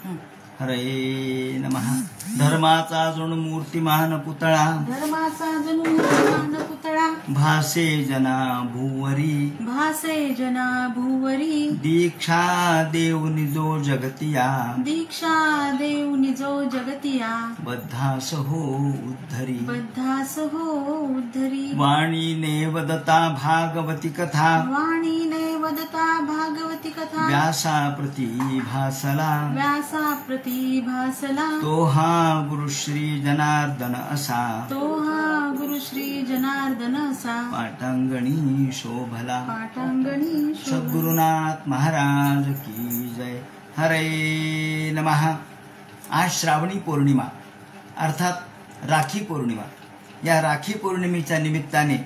हरे नमः. धर्माचा जणू मूर्तिमान पुतळा, धर्माचा जणू मूर्तिमान पुतळा, भासे जना भूवरी, भासे जना भूवरी. दीक्षा देव निजो जगतिया, दीक्षा देव निजो जगतिया. बद्धास हो उद्धरी, बद्धास हो उद्धरी. वाणीने वदता भागवती कथा, वाणीने वदता भागवती कथा. व्यासा प्रती भासला, व्यासा प्रती भासला. तो हा गुरु श्री जनार्दन असा, तो हा गुरु श्री जनार्दन असा. पाटांगणी शोभला. पाटांगणी सद्गुरुनाथ महाराज की जय. हरे नमः. आज श्रावणी पौर्णिमा अर्थात राखी पौर्णिमा. या राखी पौर्णिमेच्या निमित्ताने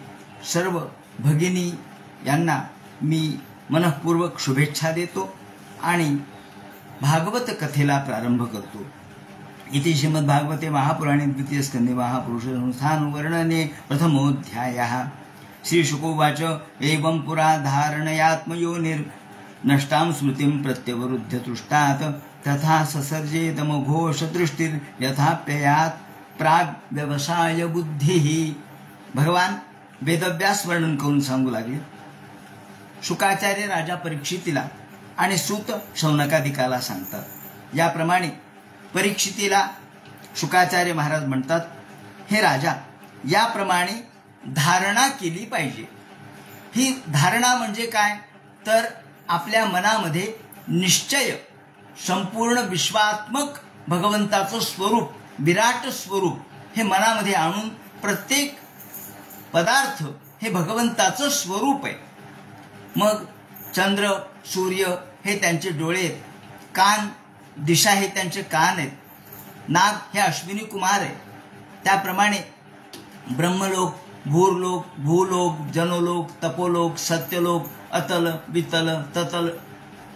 सर्व भगिनी यांना मी मनःपूर्वक शुभेच्छा देतो आणि भागवत कथेला प्रारंभ करतो. इति श्रीमद्भागवते महापुराणे द्वितीय स्कंदे महापुरुष संस्थान वर्णने प्रथमोऽध्यायः. श्रीशुकोवाच एवं पुरा धारणयात्मयोनिर् नष्टां स्मृतिं प्रत्यवरुध्य तुष्टात् तथा ससर्जेतमघोषदृष्टिर्यथाप्ययात् प्राग व्यवसाय बुद्धिः. भगवान वेदव्यास वर्णन करून सांगू लागले. शुकाचार्य राजा परीक्षितीला आणि सूत शौनकादिकाला सांगतात. याप्रमाणे परीक्षितीला शुकाचार्य महाराज म्हणतात, हे राजा, याप्रमाणे धारणा केली पाहिजे. ही धारणा म्हणजे काय तर आपल्या मनामध्ये निश्चय, संपूर्ण विश्वात्मक भगवंताचं स्वरूप, विराट स्वरूप हे मनामध्ये आणून प्रत्येक पदार्थ हे भगवंताचं स्वरूप आहे. मग चंद्र सूर्य हे त्यांचे डोळे आहेत, कान दिशा हे त्यांचे कान आहेत, नाग हे अश्विनी कुमार आहे. त्याप्रमाणे ब्रह्मलोक, भूरलोक, भूलोक, जनोलोक, तपोलोक, सत्यलोक, अतल, वितल, ततल,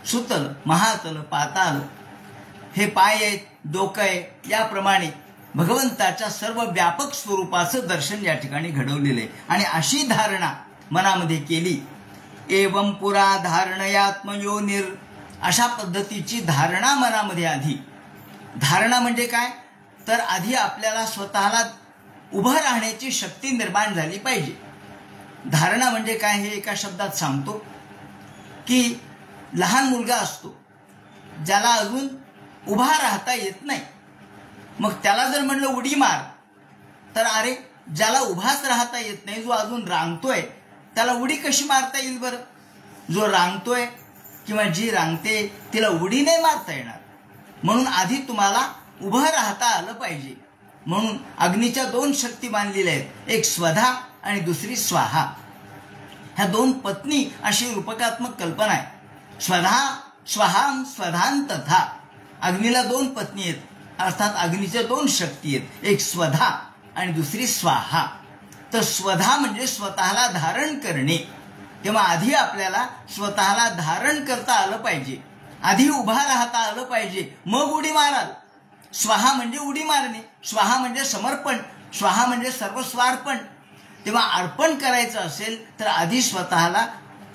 सुतल, महातल, पाताल हे पाय आहेत, डोकं आहे. याप्रमाणे भगवंताच्या सर्व व्यापक स्वरूपाचं दर्शन या ठिकाणी घडवलेलं आहे. आणि अशी धारणा मनामध्ये केली. एवं पुरा धारणयात्मयोनिर, अशा पद्धतीची धारणा मनामध्ये आधी. धारणा म्हणजे काय तर आधी आपल्याला स्वतःला उभं राहण्याची शक्ती निर्माण झाली पाहिजे. धारणा म्हणजे काय हे एका शब्दात सांगतो की लहान मुलगा असतो ज्याला अजून उभा राहता येत नाही. मग त्याला जर म्हणलं उडी मार तर अरे, ज्याला उभाच राहता येत नाही, जो अजून रांगतोय, त्याला उडी कशी मारता येईल बरं? जो रांगतोय किंवा जी रांगते तिला उडी नाही मारता येणार. म्हणून आधी तुम्हाला उभं राहता आलं पाहिजे. म्हणून अग्नीच्या दोन शक्ती मानलेल्या आहेत, एक स्वधा आणि दुसरी स्वाहा. ह्या दोन पत्नी अशी रूपकात्मक कल्पना आहे. स्वधा स्वाहां स्वधां तथा. अग्नीला दोन पत्नी आहेत, अर्थात अग्नीच्या दोन शक्ती आहेत, एक स्वधा आणि दुसरी स्वाहा. तर स्वधा म्हणजे स्वतःला धारण करणे. तेव्हा आधी आपल्याला स्वतःला धारण करता आलं पाहिजे, आधी उभा राहता आलं पाहिजे, मग उडी माराल. स्वाहा म्हणजे उडी मारणे, स्वाहा म्हणजे समर्पण, स्वाहा म्हणजे सर्वस्वार्पण. तेव्हा अर्पण करायचं असेल तर आधी स्वतःला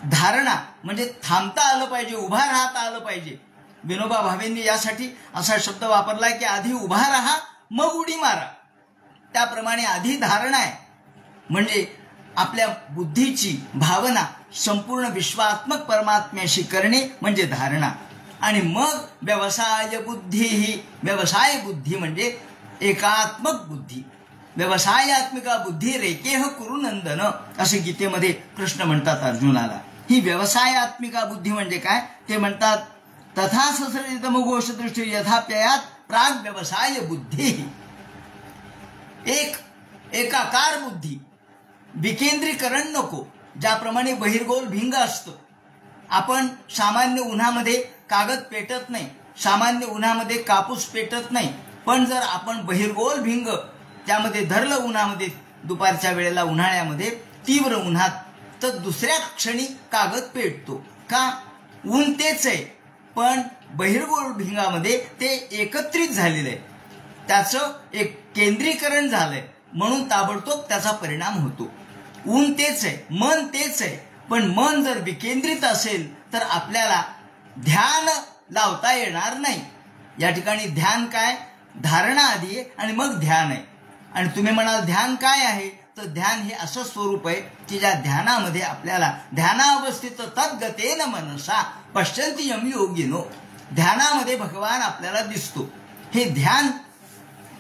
धारणा म्हणजे थांबता आलं पाहिजे, उभा राहता आलं पाहिजे. विनोबा भावेंनी यासाठी असा शब्द वापरलाय की आधी उभा राहा मग उडी मारा. त्याप्रमाणे आधी धारणा आहे म्हणजे आपल्या बुद्धीची भावना संपूर्ण विश्वात्मक परमात्म्याशी करणे म्हणजे धारणा. आणि मग व्यवसाय बुद्धी. ही व्यवसाय बुद्धी म्हणजे एकात्मक बुद्धी. व्यवसायात्मिका बुद्धी रेकेह कुरु नंदन असे गीतेमध्ये कृष्ण म्हणतात अर्जुनाला. ही व्यवसायात्मिका बुद्धी म्हणजे काय ते म्हणतात, तथा ससर्जितमघोष दृष्टी यथाप्ययात प्राग व्यवसाय बुद्धी. एकाकार बुद्धी, विकेंद्रीकरण नको. ज्याप्रमाणे बहिर्गोल भिंग असतं, आपण सामान्य उन्हामध्ये कागद पेटत नाही, सामान्य उन्हामध्ये कापूस पेटत नाही. पण जर आपण बहिर्गोल भिंग त्यामध्ये धरलं उन्हामध्ये, दुपारच्या वेळेला उन्हाळ्यामध्ये तीव्र उन्हात, तर दुसऱ्या क्षणी कागद पेटतो. का? ऊन तेच आहे पण बहिर्गोल भिंगामध्ये ते एकत्रित झालेलं आहे, त्याचं एक केंद्रीकरण झालंय म्हणून ताबडतोब त्याचा परिणाम होतो. ऊन तेच आहे, मन तेच आहे, पण मन जर विकेंद्रित असेल तर आपल्याला ध्यान लावता येणार नाही. या ठिकाणी ध्यान काय, धारणा आधी आहे आणि मग ध्यान आहे. आणि तुम्ही म्हणाल ध्यान काय आहे, तर ध्यान हे असं स्वरूप आहे की ज्या ध्यानामध्ये आपल्याला ध्यानावस्थित तद्गतेन मनसा पश्यन्ति यम योगिनो, ध्यानामध्ये भगवान आपल्याला दिसतो. हे ध्यान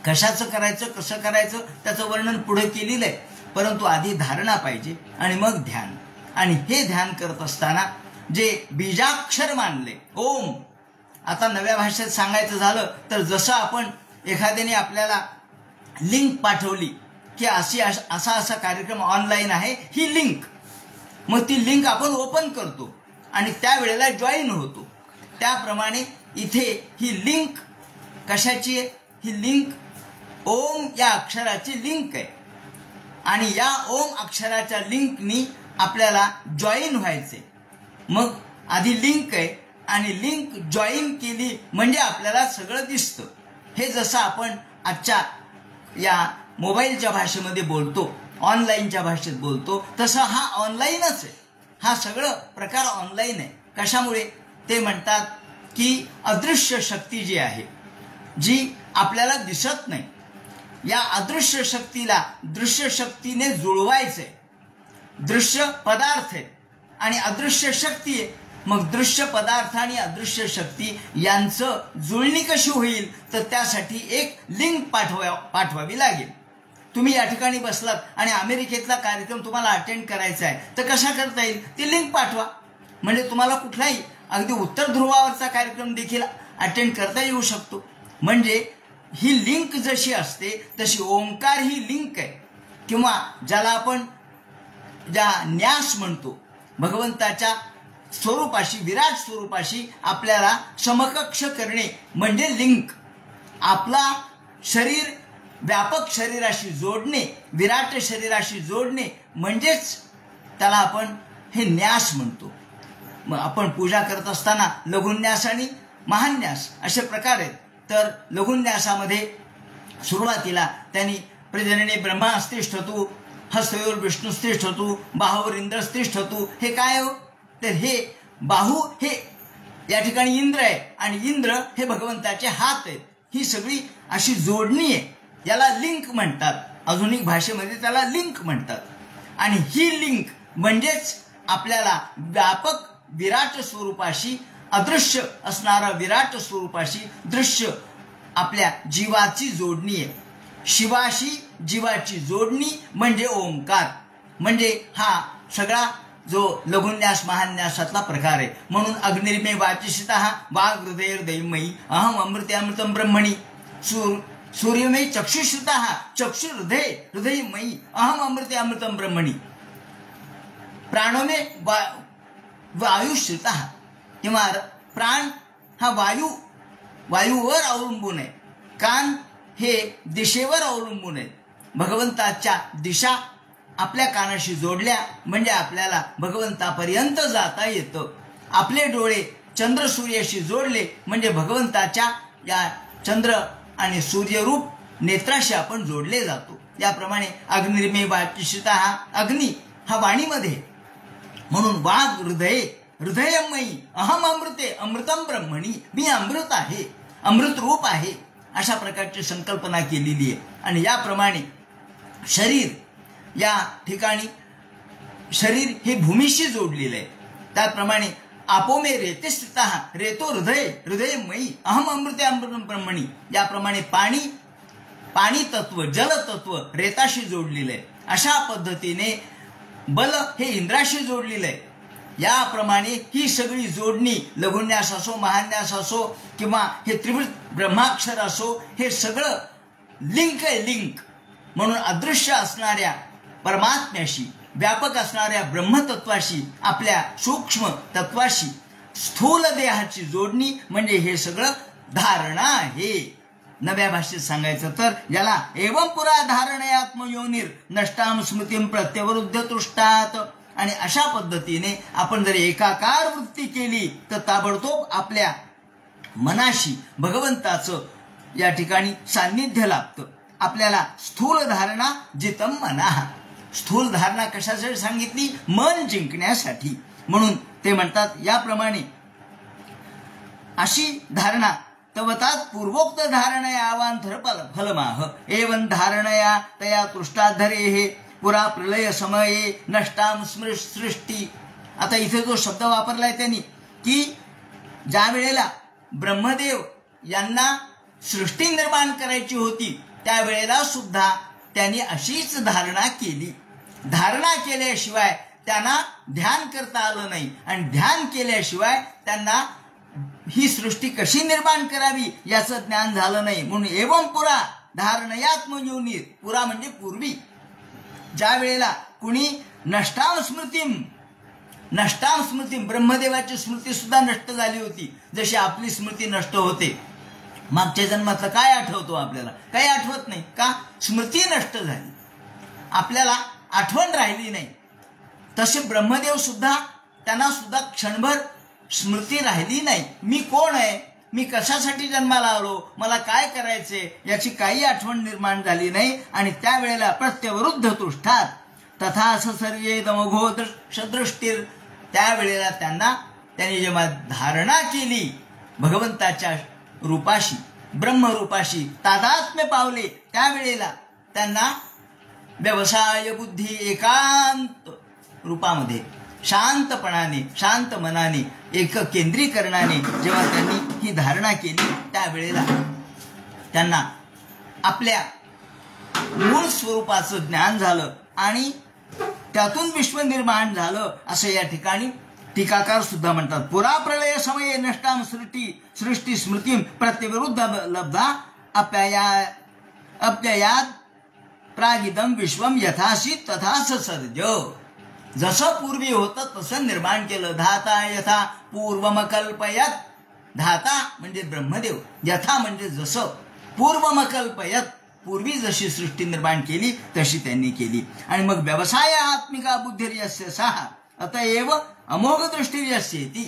कशाचं करायचं, कसं करायचं त्याचं वर्णन पुढे केलेलं आहे, परंतु आधी धारणा पाहिजे आणि मग ध्यान. आणि हे ध्यान करत असताना जे बीजाक्षर मानले ओम, आता नव्या भाषेत सांगायचं झालं तर जसं आपण एखाद्याने आपल्याला लिंक पाठवली की असा कार्यक्रम ऑनलाईन आहे, ही लिंक, मग ती लिंक आपण ओपन करतो आणि त्यावेळेला जॉईन होतो. त्याप्रमाणे इथे ही लिंक कशाची आहे, ही लिंक ओम या अक्षराची लिंक आहे. आणि या ओम अक्षराच्या लिंकनी आपल्याला जॉईन व्हायचे. मग आधी लिंक आहे आणि लिंक जॉईन केली म्हणजे आपल्याला सगळं दिसतं. हे जसं आपण आजच्या या मोबाईलच्या भाषेमध्ये बोलतो, ऑनलाईनच्या भाषेत बोलतो, तसं हा ऑनलाईनच आहे. हा सगळं प्रकार ऑनलाईन आहे. कशामुळे, ते म्हणतात की अदृश्य शक्ती जी आहे, जी आपल्याला दिसत नाही, या अदृश्य शक्तीला दृश्य शक्तीने जुळवायचंय. दृश्य पदार्थ आहे आणि अदृश्य शक्ती आहे. मग दृश्य पदार्थ आणि अदृश्य शक्ती यांचं जुळणी कशी होईल, तर त्यासाठी एक लिंक पाठवावी लागेल. तुम्ही या ठिकाणी बसलात आणि अमेरिकेतला कार्यक्रम तुम्हाला अटेंड करायचा आहे, तर कशा करता येईल, ती लिंक पाठवा. म्हणजे तुम्हाला कुठलाही अगदी उत्तर ध्रुवावरचा कार्यक्रम देखील अटेंड करता येऊ शकतो. म्हणजे ही लिंक जशी असते तशी ओंकार ही लिंक आहे, किंवा ज्याला आपण ज्या न्यास म्हणतो, भगवंताच्या स्वरूपाशी, विराट स्वरूपाशी आपल्याला समकक्ष करणे म्हणजे लिंक. आपला शरीर व्यापक शरीराशी जोडणे, विराट शरीराशी जोडणे म्हणजेच त्याला आपण हे न्यास म्हणतो. मग आपण पूजा करत असताना लघुन्यास आणि महान्यास असे प्रकार आहेत. तर लघुन्यासामध्ये सुरुवातीला त्यांनी प्रजनने ब्रह्मास्तिष्ठतु, हस्तयोर विष्णुस्तिष्ठतु, बाहुवर इंद्रस्तिष्ठतु. हे काय हो, तर हे बाहू हे या ठिकाणी इंद्र आहे आणि इंद्र हे भगवंताचे हात आहेत. ही सगळी अशी जोडणी आहे, याला लिंक म्हणतात. आधुनिक भाषेमध्ये त्याला लिंक म्हणतात. आणि ही लिंक म्हणजेच आपल्याला व्यापक विराट स्वरूपाशी, अदृश्य असणारा विराट स्वरूपाशी दृश्य आपल्या जीवाची जोडणी आहे. शिवाशी जीवाची जोडणी म्हणजे ओंकार. म्हणजे हा सगळा जो लघुन्यास महान्यासातला प्रकार आहे. म्हणून अग्निर्मे वाचिषितः वाग् हृदयर्दैमयी अहम अमृते अमृतम ब्रह्मणी. सूर्यमयी चक्षुश्रुतः चक्षुर्हृदय हृदयमयी अहम अमृते अमृतम ब्रह्मणी. प्राणोमे वायुश्रुतः, किंवा प्राण हा वायूवर अवलंबून आहे. कान हे दिशेवर अवलंबून आहेत. भगवंताच्या दिशा आपल्या कानाशी जोडल्या म्हणजे आपल्याला भगवंतापर्यंत जाता येतं. आपले डोळे चंद्र सूर्याशी जोडले म्हणजे भगवंताच्या या चंद्र आणि सूर्यरूप नेत्राशी आपण जोडले जातो. याप्रमाणे अग्निर्मे वाचिषितः, अग्नी हा वाणीमध्ये, म्हणून वाघ हृदय हृदयमयी अहम अमृते अमृतम ब्रह्मणी. मी अमृत आहे, अमृत रूप आहे, अशा प्रकारची संकल्पना केलेली आहे. आणि याप्रमाणे शरीर, या ठिकाणी शरीर हे भूमीशी जोडलेलं आहे. त्याप्रमाणे आपोमे रेते स्थितः रेतो हृदय हृदयमयी अहम अमृते अमृतम ब्रह्मणी. याप्रमाणे पाणी तत्व, जल तत्व रेताशी जोडलेलं आहे. अशा पद्धतीने बल हे इंद्राशी जोडलेलं आहे. याप्रमाणे ही सगळी जोडणी लघुन्यास असो, महान्यास असो, किंवा हे त्रिवृत ब्रह्माक्षर असो, हे सगळं लिंक आहे, लिंक. म्हणून अदृश्य असणाऱ्या परमात्म्याशी, व्यापक असणाऱ्या ब्रह्मतत्वाशी, आपल्या सूक्ष्म तत्वाशी स्थूल देहाची जोडणी म्हणजे हे सगळं धारणा आहे. नव्या भाषेत सांगायचं तर याला एवं पुरा धारणे आत्मयोनिर नष्टाम स्मृतीम प्रत्यवरुद्ध तुष्टात. आणि अशा पद्धतीने आपण जर एकाकार वृत्ती केली तर ताबडतोब आपल्या मनाशी भगवंताचं या ठिकाणी सान्निध्य लाभतं. आपल्याला स्थूल धारणा जितम मना. स्थूल धारणा कशासाठी सांगितली, मन जिंकण्यासाठी. म्हणून ते म्हणतात याप्रमाणे अशी धारणा तवतात पूर्वोक्त धारणया अवांतर फलमाह एवं धारणया तया तृष्टाधरे पुरा प्रलय समये नष्टाम सृष्टी. आता इथे जो शब्द वापरलाय त्यांनी की ज्या वेळेला ब्रह्मदेव यांना सृष्टी निर्माण करायची होती त्यावेळेला सुद्धा त्यांनी अशीच धारणा केली. धारणा केल्याशिवाय त्यांना ध्यान करता आलं नाही आणि ध्यान केल्याशिवाय त्यांना ही सृष्टी कशी निर्माण करावी याचं ज्ञान झालं नाही. म्हणून एवं पुरा धारणयात्मयोनीर, पुरा म्हणजे पूर्वी, ज्या वेळेला कुणी नष्टाम स्मृतीम ब्रह्मदेवाची स्मृती सुद्धा नष्ट झाली होती, जशी आपली स्मृती नष्ट होते. मागच्या जन्मातलं काय आठवतो आपल्याला? काही आठवत नाही का? स्मृती नष्ट झाली, आपल्याला आठवण राहिली नाही. तसे ब्रह्मदेव सुद्धा, त्यांना सुद्धा क्षणभर स्मृती राहिली नाही. मी कोण आहे, मी कशासाठी जन्माला आलो, मला काय करायचे याची काही आठवण निर्माण झाली नाही. आणि त्यावेळेला प्रत्यवरुद्ध तुष्टात तथा सर्ये तमघो दृष्टीर, त्यावेळेला त्यांनी जेव्हा धारणा केली भगवंताच्या रूपाशी, ब्रह्मरूपाशी तादात्म्य पावले, त्यावेळेला त्यांना व्यवसाय बुद्धी एकांत रूपामध्ये शांतपणाने, शांत मनाने, एक केंद्रीकरणाने जेव्हा त्यांनी ही धारणा केली त्यावेळेला त्यांना आपल्या मूळ स्वरूपाचं ज्ञान झालं आणि त्यातून विश्व निर्माण झालं असं या ठिकाणी टीकाकार सुद्धा म्हणतात. पुरा प्रलय समये नष्टाम सृष्टी स्मृतीम प्रत्यविरुद्ध लब्धा अप्ययात प्रागिदम विश्वम यथासी तथास सर्ज. जसं पूर्वी होतं तसं निर्माण केलं. धाता यथा पूर्वमकल्पयत, धाता म्हणजे ब्रह्मदेव, यथा म्हणजे जसं, पूर्वमकल्पयत पूर्वी जशी सृष्टी निर्माण केली तशी त्यांनी केली. आणि मग व्यवसाय आत्मिका बुद्धिर्यस्य सहा अतएव अमोघ दृष्टीर्यस्येति.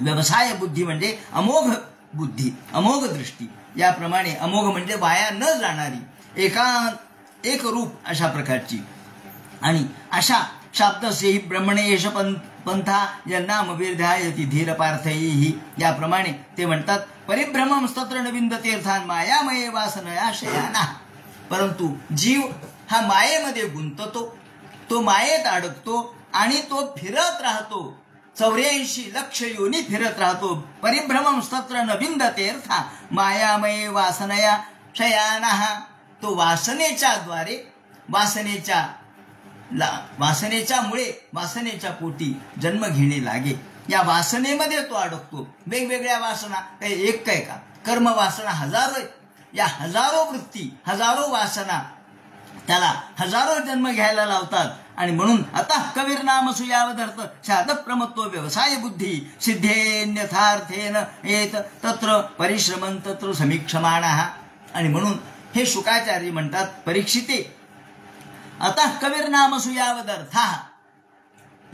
व्यवसाय बुद्धी म्हणजे अमोघ बुद्धी, अमोघ दृष्टी. याप्रमाणे अमोघ म्हणजे वाया न जाणारी, एक रूप अशा प्रकारची. आणि अशा शाब्दसे ब्रह्मणेश पंथा यन्नामविर्ध्यायति धीर पार्थैः, याप्रमाणे ते म्हणतात परिभ्रमं स्तत्र नविंद तीर्थान मायामये वासनया शयाना. परंतु जीव हा मायेमध्ये गुंततो, तो मायेत अडकतो आणि तो फिरत राहतो, 84 लक्ष योनी फिरत राहतो. परिभ्रमं स्तत्र नविंद तीर्था मायामये वासनया शयाना. तो वासनेच्या द्वारे, वासनेच्या पोटी जन्म घेणे लागे. या वासनेमध्ये तो अडकतो. वेगवेगळ्या वासना, काही एक काय का, कर्म वासना हजारो आहेत. या हजारो वृत्ती, हजारो वासना त्याला हजारो जन्म घ्यायला लावतात. आणि म्हणून आता कबीर नाम सुयावदर्थ शाद प्रमत्व व्यवसाय बुद्धी सिद्धेन्यथार्थेन येत तत्र परिश्रमं तत्र समीक्षमाणः. आणि म्हणून हे शुकाचार्य म्हणतात, परीक्षिते आता कबीर नाम सुयावदर्था,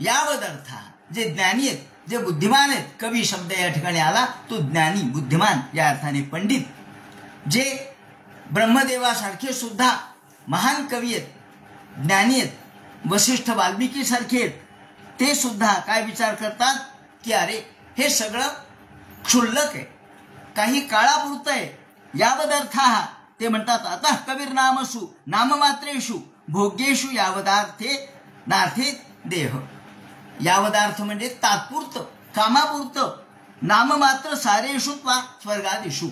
यावदर्था जे ज्ञानी आहेत, जे बुद्धिमान आहेत, कवी शब्द या ठिकाणी आला तो ज्ञानी, बुद्धिमान या अर्थाने पंडित, जे ब्रह्मदेवासारखे सुद्धा महान कवी आहेत, ज्ञानी आहेत, वसिष्ठ वाल्मिकी सारखे आहेत, ते सुद्धा काय विचार करतात की अरे हे सगळं क्षुल्लक आहे, काही काळापुरतं आहे. यावदर्था ते म्हणतात आता कबीर नामसु नाममात्रेषु भोग्येषु यावदार्थे नार्थे देह. यावदार्थ म्हणजे तात्पुरतं, कामापुरतं. नाममात्र सारेषु वा स्वर्गादिषु.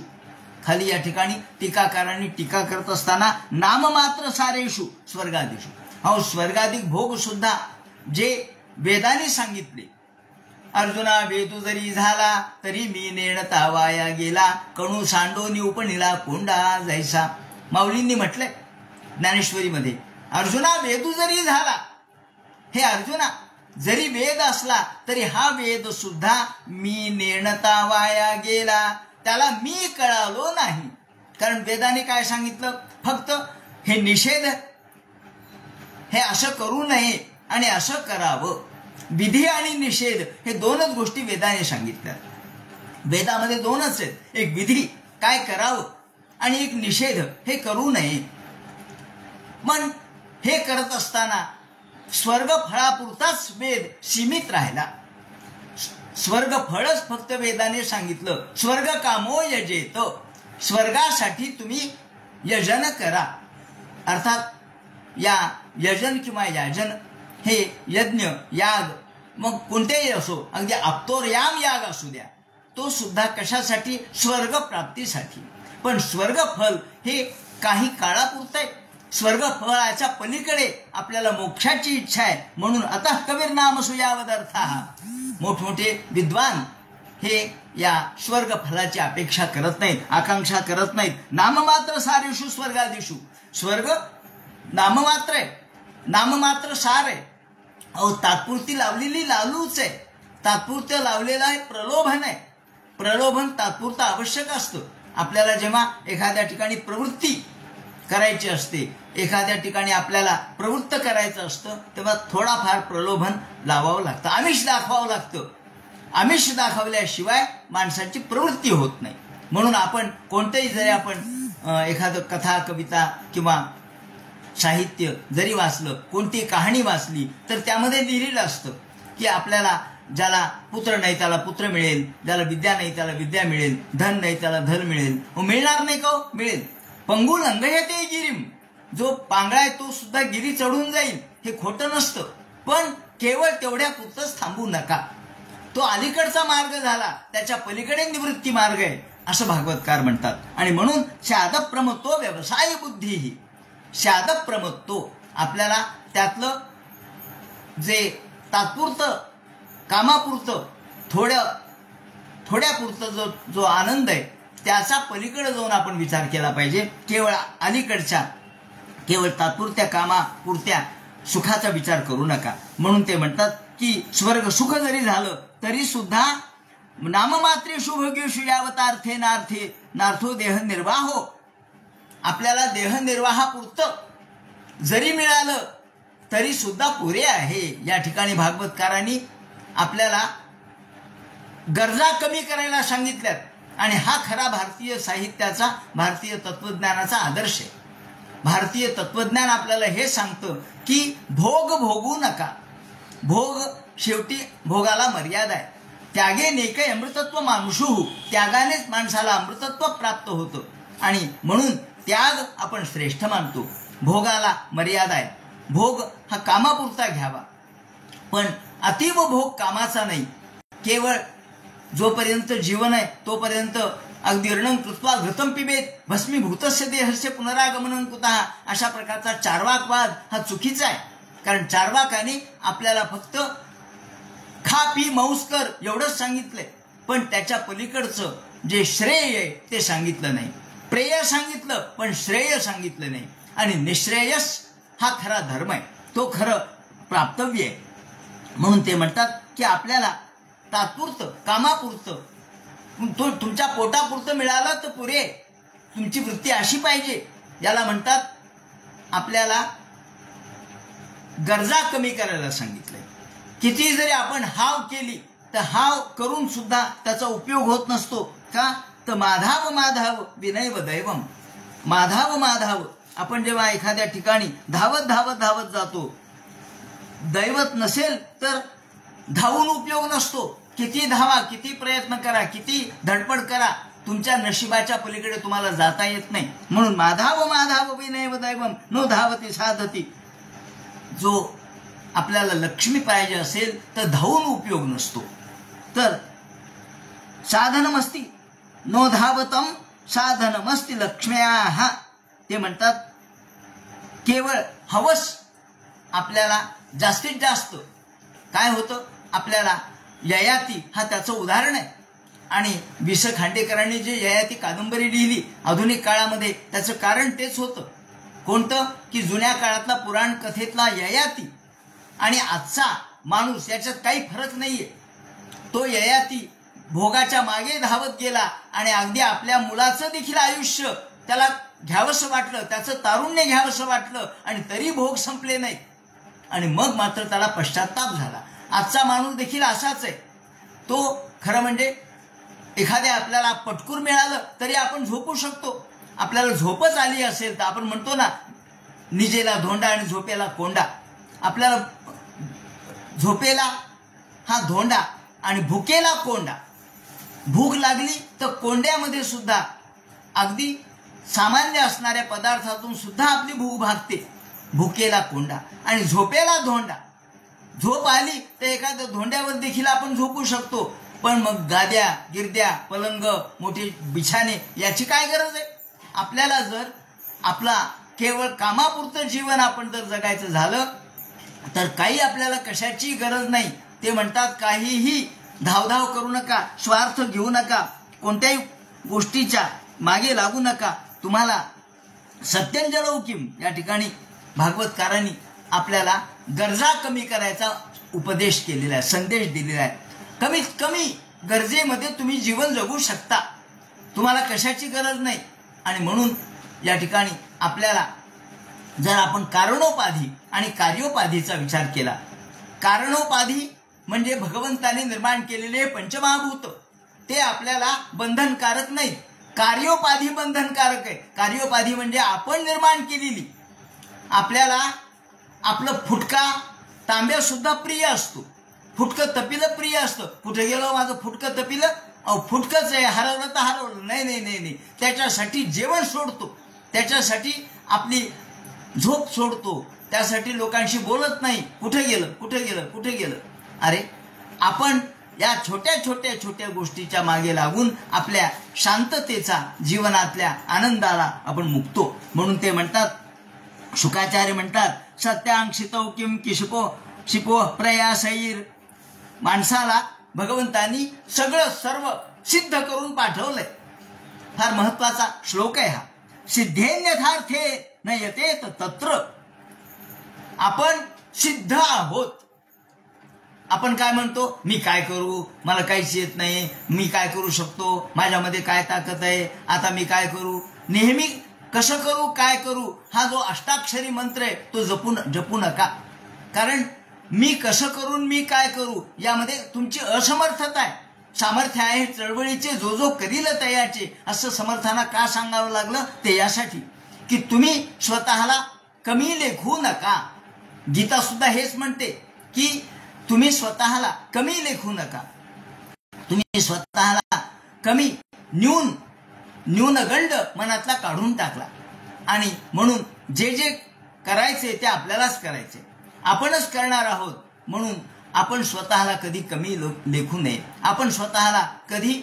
खाली या ठिकाणी टीकाकारांनी टीका करत असताना नाममात्र सारेषु स्वर्गादिषु, अहो स्वर्गाधिक भोग सुद्धा जे वेदांनी सांगितले. अर्जुना वेदू जरी झाला तरी मी नेणता वाया गेला, कणू सांडोनी उपनिला कोंडा जैसा. माऊलींनी म्हटलंय ज्ञानेश्वरीमध्ये, अर्जुना वेदू जरी झाला, हे अर्जुना जरी वेद असला तरी हा वेद सुद्धा मी नेणता वाया गेला, त्याला मी कळालो नाही. कारण वेदाने काय सांगितलं, फक्त हे निषेध, हे असं करू नये आणि असं करावं. विधी आणि निषेध हे दोनच गोष्टी वेदाने सांगितल्या. वेदामध्ये दोनच आहेत, एक विधी काय करावं आणि एक निषेध हे करू नये. पण हे करत असताना स्वर्ग फळापुरताच वेद सीमित राहिला. स्वर्ग फळच फक्त वेदाने सांगितलं. स्वर्ग कामो यजेत, स्वर्गासाठी तुम्ही यजन करा. अर्थात या यजन किंवा याजन हे यज्ञ याग मग कोणतेही असो, अगदी अप्तोर्याम याग असू द्या, तो सुद्धा कशासाठी? स्वर्ग प्राप्तीसाठी. पण स्वर्ग फल हे काही काळापुरतं आहे. स्वर्ग फळाच्या पलीकडे आपल्याला मोक्षाची इच्छा आहे. म्हणून आता कबीर नाम सुयावदर्था, मोठमोठे विद्वान हे या स्वर्ग फलाची अपेक्षा करत नाहीत, आकांक्षा करत नाहीत. नाममात्र सारेषु स्वर्गादिषु, स्वर्ग नाममात्र आहे, नाममात्र सार आहे. अहो तात्पुरती लावलेली लालूच आहे, तात्पुरतं लावलेलं आहे प्रलोभन आहे. प्रलोभन तात्पुरतं आवश्यक असतं. आपल्याला जेव्हा एखाद्या ठिकाणी प्रवृत्ती करायची असते, एखाद्या ठिकाणी आपल्याला प्रवृत्त करायचं असतं, तेव्हा थोडाफार प्रलोभन लावावं लागतं, आमिष दाखवावं लागतं. आमिष दाखवल्याशिवाय माणसाची प्रवृत्ती होत नाही. म्हणून आपण कोणतेही जरी आपण एखादं कथा कविता किंवा साहित्य जरी वाचलं, कोणती कहाणी वाचली, तर त्यामध्ये लिहिलेलं असतं की आपल्याला ज्याला पुत्र नाही त्याला पुत्र मिळेल, ज्याला विद्या नाही त्याला विद्या मिळेल, धन नाही त्याला धन मिळेल. मिळणार नाही का? मिळेल. पंगू लंघयते गिरीम, जो पांगळा आहे तो सुद्धा गिरी चढून जाईल, हे खोटं नसतं. पण केवळ तेवढ्या पुरतच थांबू नका. तो अलीकडचा मार्ग झाला, त्याच्या पलीकडे निवृत्ती मार्ग आहे असं भागवतकार म्हणतात. आणि म्हणून शादप्रमतो व्यवसाय बुद्धीही, शादप्रमतो आपल्याला त्यातलं जे तात्पुरतं कामापुरतं थोड्यापुरतं जो आनंद आहे त्याचा पलीकडे जाऊन आपण विचार केला पाहिजे. केवळ अलीकडच्या केवळ तात्पुरत्या कामापुरत्या सुखाचा विचार करू नका. म्हणून ते म्हणतात की स्वर्ग सुख जरी झालं तरी सुद्धा नाममात्रेषु भोगेषु यावतार्थे नार्थे नार्थो देह निर्वाहो, आपल्याला देहनिर्वाहापुरतं जरी मिळालं तरी सुद्धा पुरे आहे. या ठिकाणी भागवतकारांनी आपल्याला गरजा कमी करायला सांगितल्यात. आणि हा खरा भारतीय साहित्याचा, भारतीय तत्वज्ञानाचा आदर्श आहे. भारतीय तत्वज्ञान आपल्याला हे सांगतं की भोग भोगू नका. भोग शेवटी भोगाला मर्यादा आहे. त्यागे नेकै अमृतत्व मानुषु, त्यागानेच माणसाला अमृतत्व प्राप्त होतं. आणि म्हणून त्याग आपण श्रेष्ठ मानतो. भोगाला मर्यादा आहे. भोग हा कामापुरता घ्यावा, पण अतीव भोग कामाचा नाही. केवळ जोपर्यंत जीवन आहे तोपर्यंत अगदी ऋणं कृत्वा घृतं पिबेत भस्मीभूतस्य देहस्य पुनरागमनं कुतः, अशा प्रकारचा चार्वाकवाद हा चुकीचा आहे. कारण चार्वाकाने आपल्याला फक्त खा पी मौज कर एवढंच सांगितलंय, पण त्याच्या पलीकडचं जे श्रेय आहे ते सांगितलं नाही. प्रेय सांगितलं पण श्रेय सांगितलं नाही. आणि निश्रेयस हा खरा धर्म आहे, तो खरं प्राप्तव्य आहे. म्हणून ते म्हणतात की आपल्याला तात्पुरतं कामापुरतं, तो तुमच्या पोटापुरतं मिळालं तर पुरे. तुमची वृत्ती अशी पाहिजे. याला म्हणतात आपल्याला गरजा कमी करायला सांगितलंय. किती जरी आपण हाव केली तर हाव करून सुद्धा त्याचा उपयोग होत नसतो. का? तर माधाव माधाव विनैव दैवम, माधाव माधाव. आपण जेव्हा एखाद्या ठिकाणी धावत धावत धावत जातो, दैवत नसेल तर धावून उपयोग नसतो. किती धावा, किती प्रयत्न करा, किती धडपड करा, तुमच्या नशिबाच्या पलीकडे तुम्हाला जाता येत नाही. म्हणून माधाव माधाव विनैव दैवम नो धावती साधती. जो आपल्याला लक्ष्मी पाहिजे असेल तर धावून उपयोग नसतो. तर साधनमस्ती नो धावतम साधनमस्ती लक्ष्म्याः. ते म्हणतात केवळ हवस आपल्याला जास्तीत जास्त काय होतं, आपल्याला ययाती हा त्याचं उदाहरण आहे. आणि वि स खांडेकरांनी जे ययाती कादंबरी लिहिली आधुनिक काळामध्ये, त्याचं कारण तेच होतं. कोणतं? की जुन्या काळातला पुराण कथेतला ययाती आणि आजचा माणूस याच्यात काही फरक नाहीये. तो ययाती भोगाच्या मागे धावत गेला आणि अगदी आपल्या मुलाचं देखील आयुष्य त्याला घ्यावंसं वाटलं, त्याचं तारुण्य घ्यावंसं वाटलं आणि तरी भोग संपले नाहीत. आणि मग मात्र त्याला पश्चाताप झाला. आजचा माणूस देखील असाच आहे. तो खरं म्हणजे एखाद्या आपल्याला पटकूर मिळालं तरी आपण झोपू शकतो. आपल्याला झोपच आली असेल तर आपण म्हणतो ना, निजेला धोंडा आणि झोपेला कोंडा. आपल्याला झोपेला हा धोंडा आणि भुकेला कोंडा. भूक लागली तर कोंड्यामध्ये सुद्धा अगदी सामान्य असणाऱ्या पदार्थातून सुद्धा आपली भूक भागते. भुकेला कोंडा आणि झोपेला धोंडा. झोप आली तर एखाद्या धोंड्यावर देखील आपण झोपू शकतो, पण मग गाद्या गिरद्या पलंग मोठे बिछाने याची काय गरज आहे. आपल्याला जर आपला केवळ कामापुरतं जीवन आपण जर जगायचं झालं तर काही आपल्याला कशाची गरज नाही. ते म्हणतात काहीही धावधाव करू नका, स्वार्थ घेऊ नका, कोणत्याही गोष्टीच्या मागे लागू नका. तुम्हाला सत्यंजलौकिम या ठिकाणी भागवतकारांनी आपल्याला गरजा कमी करायचा उपदेश केलेला आहे, संदेश दिलेला आहे. कमीत कमी गरजेमध्ये तुम्ही जीवन जगू शकता, तुम्हाला कशाची गरज नाही. आणि म्हणून या ठिकाणी आपल्याला जर आपण कारणोपाधी आणि कार्योपाधीचा विचार केला, कारणोपाधी म्हणजे भगवंताने निर्माण केलेले पंचमहाभूत, ते आपल्याला बंधनकारक नाहीत. कार्योपाधी बंधनकारक आहे. कार्योपाधी म्हणजे आपण निर्माण केलेली. आपल्याला आपलं फुटका तांब्या सुद्धा प्रिय असतो, फुटकं तपिलं प्रिय असतं. कुठे गेलो माझं फुटकं तपिलं, फुटकंच आहे, हरवलं तर हरवलं, नाही नाही नाही नाही, त्याच्यासाठी जेवण सोडतो, त्याच्यासाठी आपली झोप सोडतो, त्यासाठी लोकांशी बोलत नाही. कुठे गेलं कुठे गेलं कुठे गेलं. अरे आपण या छोट्या छोट्या छोट्या गोष्टीच्या मागे लागून आपल्या शांततेचा, जीवनातल्या आनंदाला आपण मुकतो. म्हणून ते म्हणतात, शुकाचार्य म्हणतात, सत्यांक्षितो किम किशिपो शिपो प्रयासैर. माणसाला भगवंतांनी सगळं सर्व सिद्ध करून पाठवलंय. फार महत्वाचा श्लोक आहे हा. सिद्धेन्यथार्थे न यतेत तत्र. आपण सिद्ध आहोत. आपण काय म्हणतो, मी काय करू, मला काहीच येत नाही, मी काय करू शकतो, माझ्यामध्ये काय ताकद आहे, आता मी काय करू. नेहमी कसं करू काय करू हा जो अष्टाक्षरी मंत्र आहे तो जपू नका. कारण मी कसं करून मी काय करू यामध्ये तुमची असमर्थता आहे. सामर्थ्य आहे चळवळीचे जो जो करील तयाचे, असं समर्थांना का सांगावं लागलं, ते यासाठी की तुम्ही स्वतःला कमी लेखू नका. गीता सुद्धा हेच म्हणते की तुम्ही स्वतःला कमी लेखू नका, तुम्ही स्वतःला कमी न्यूनगंड मनातला काढून टाकला. आणि म्हणून जे जे करायचे ते आपल्यालाच करायचे, आपणच करणार आहोत. म्हणून आपण स्वतःला कधी कमी लेखू नये, आपण स्वतःला कधी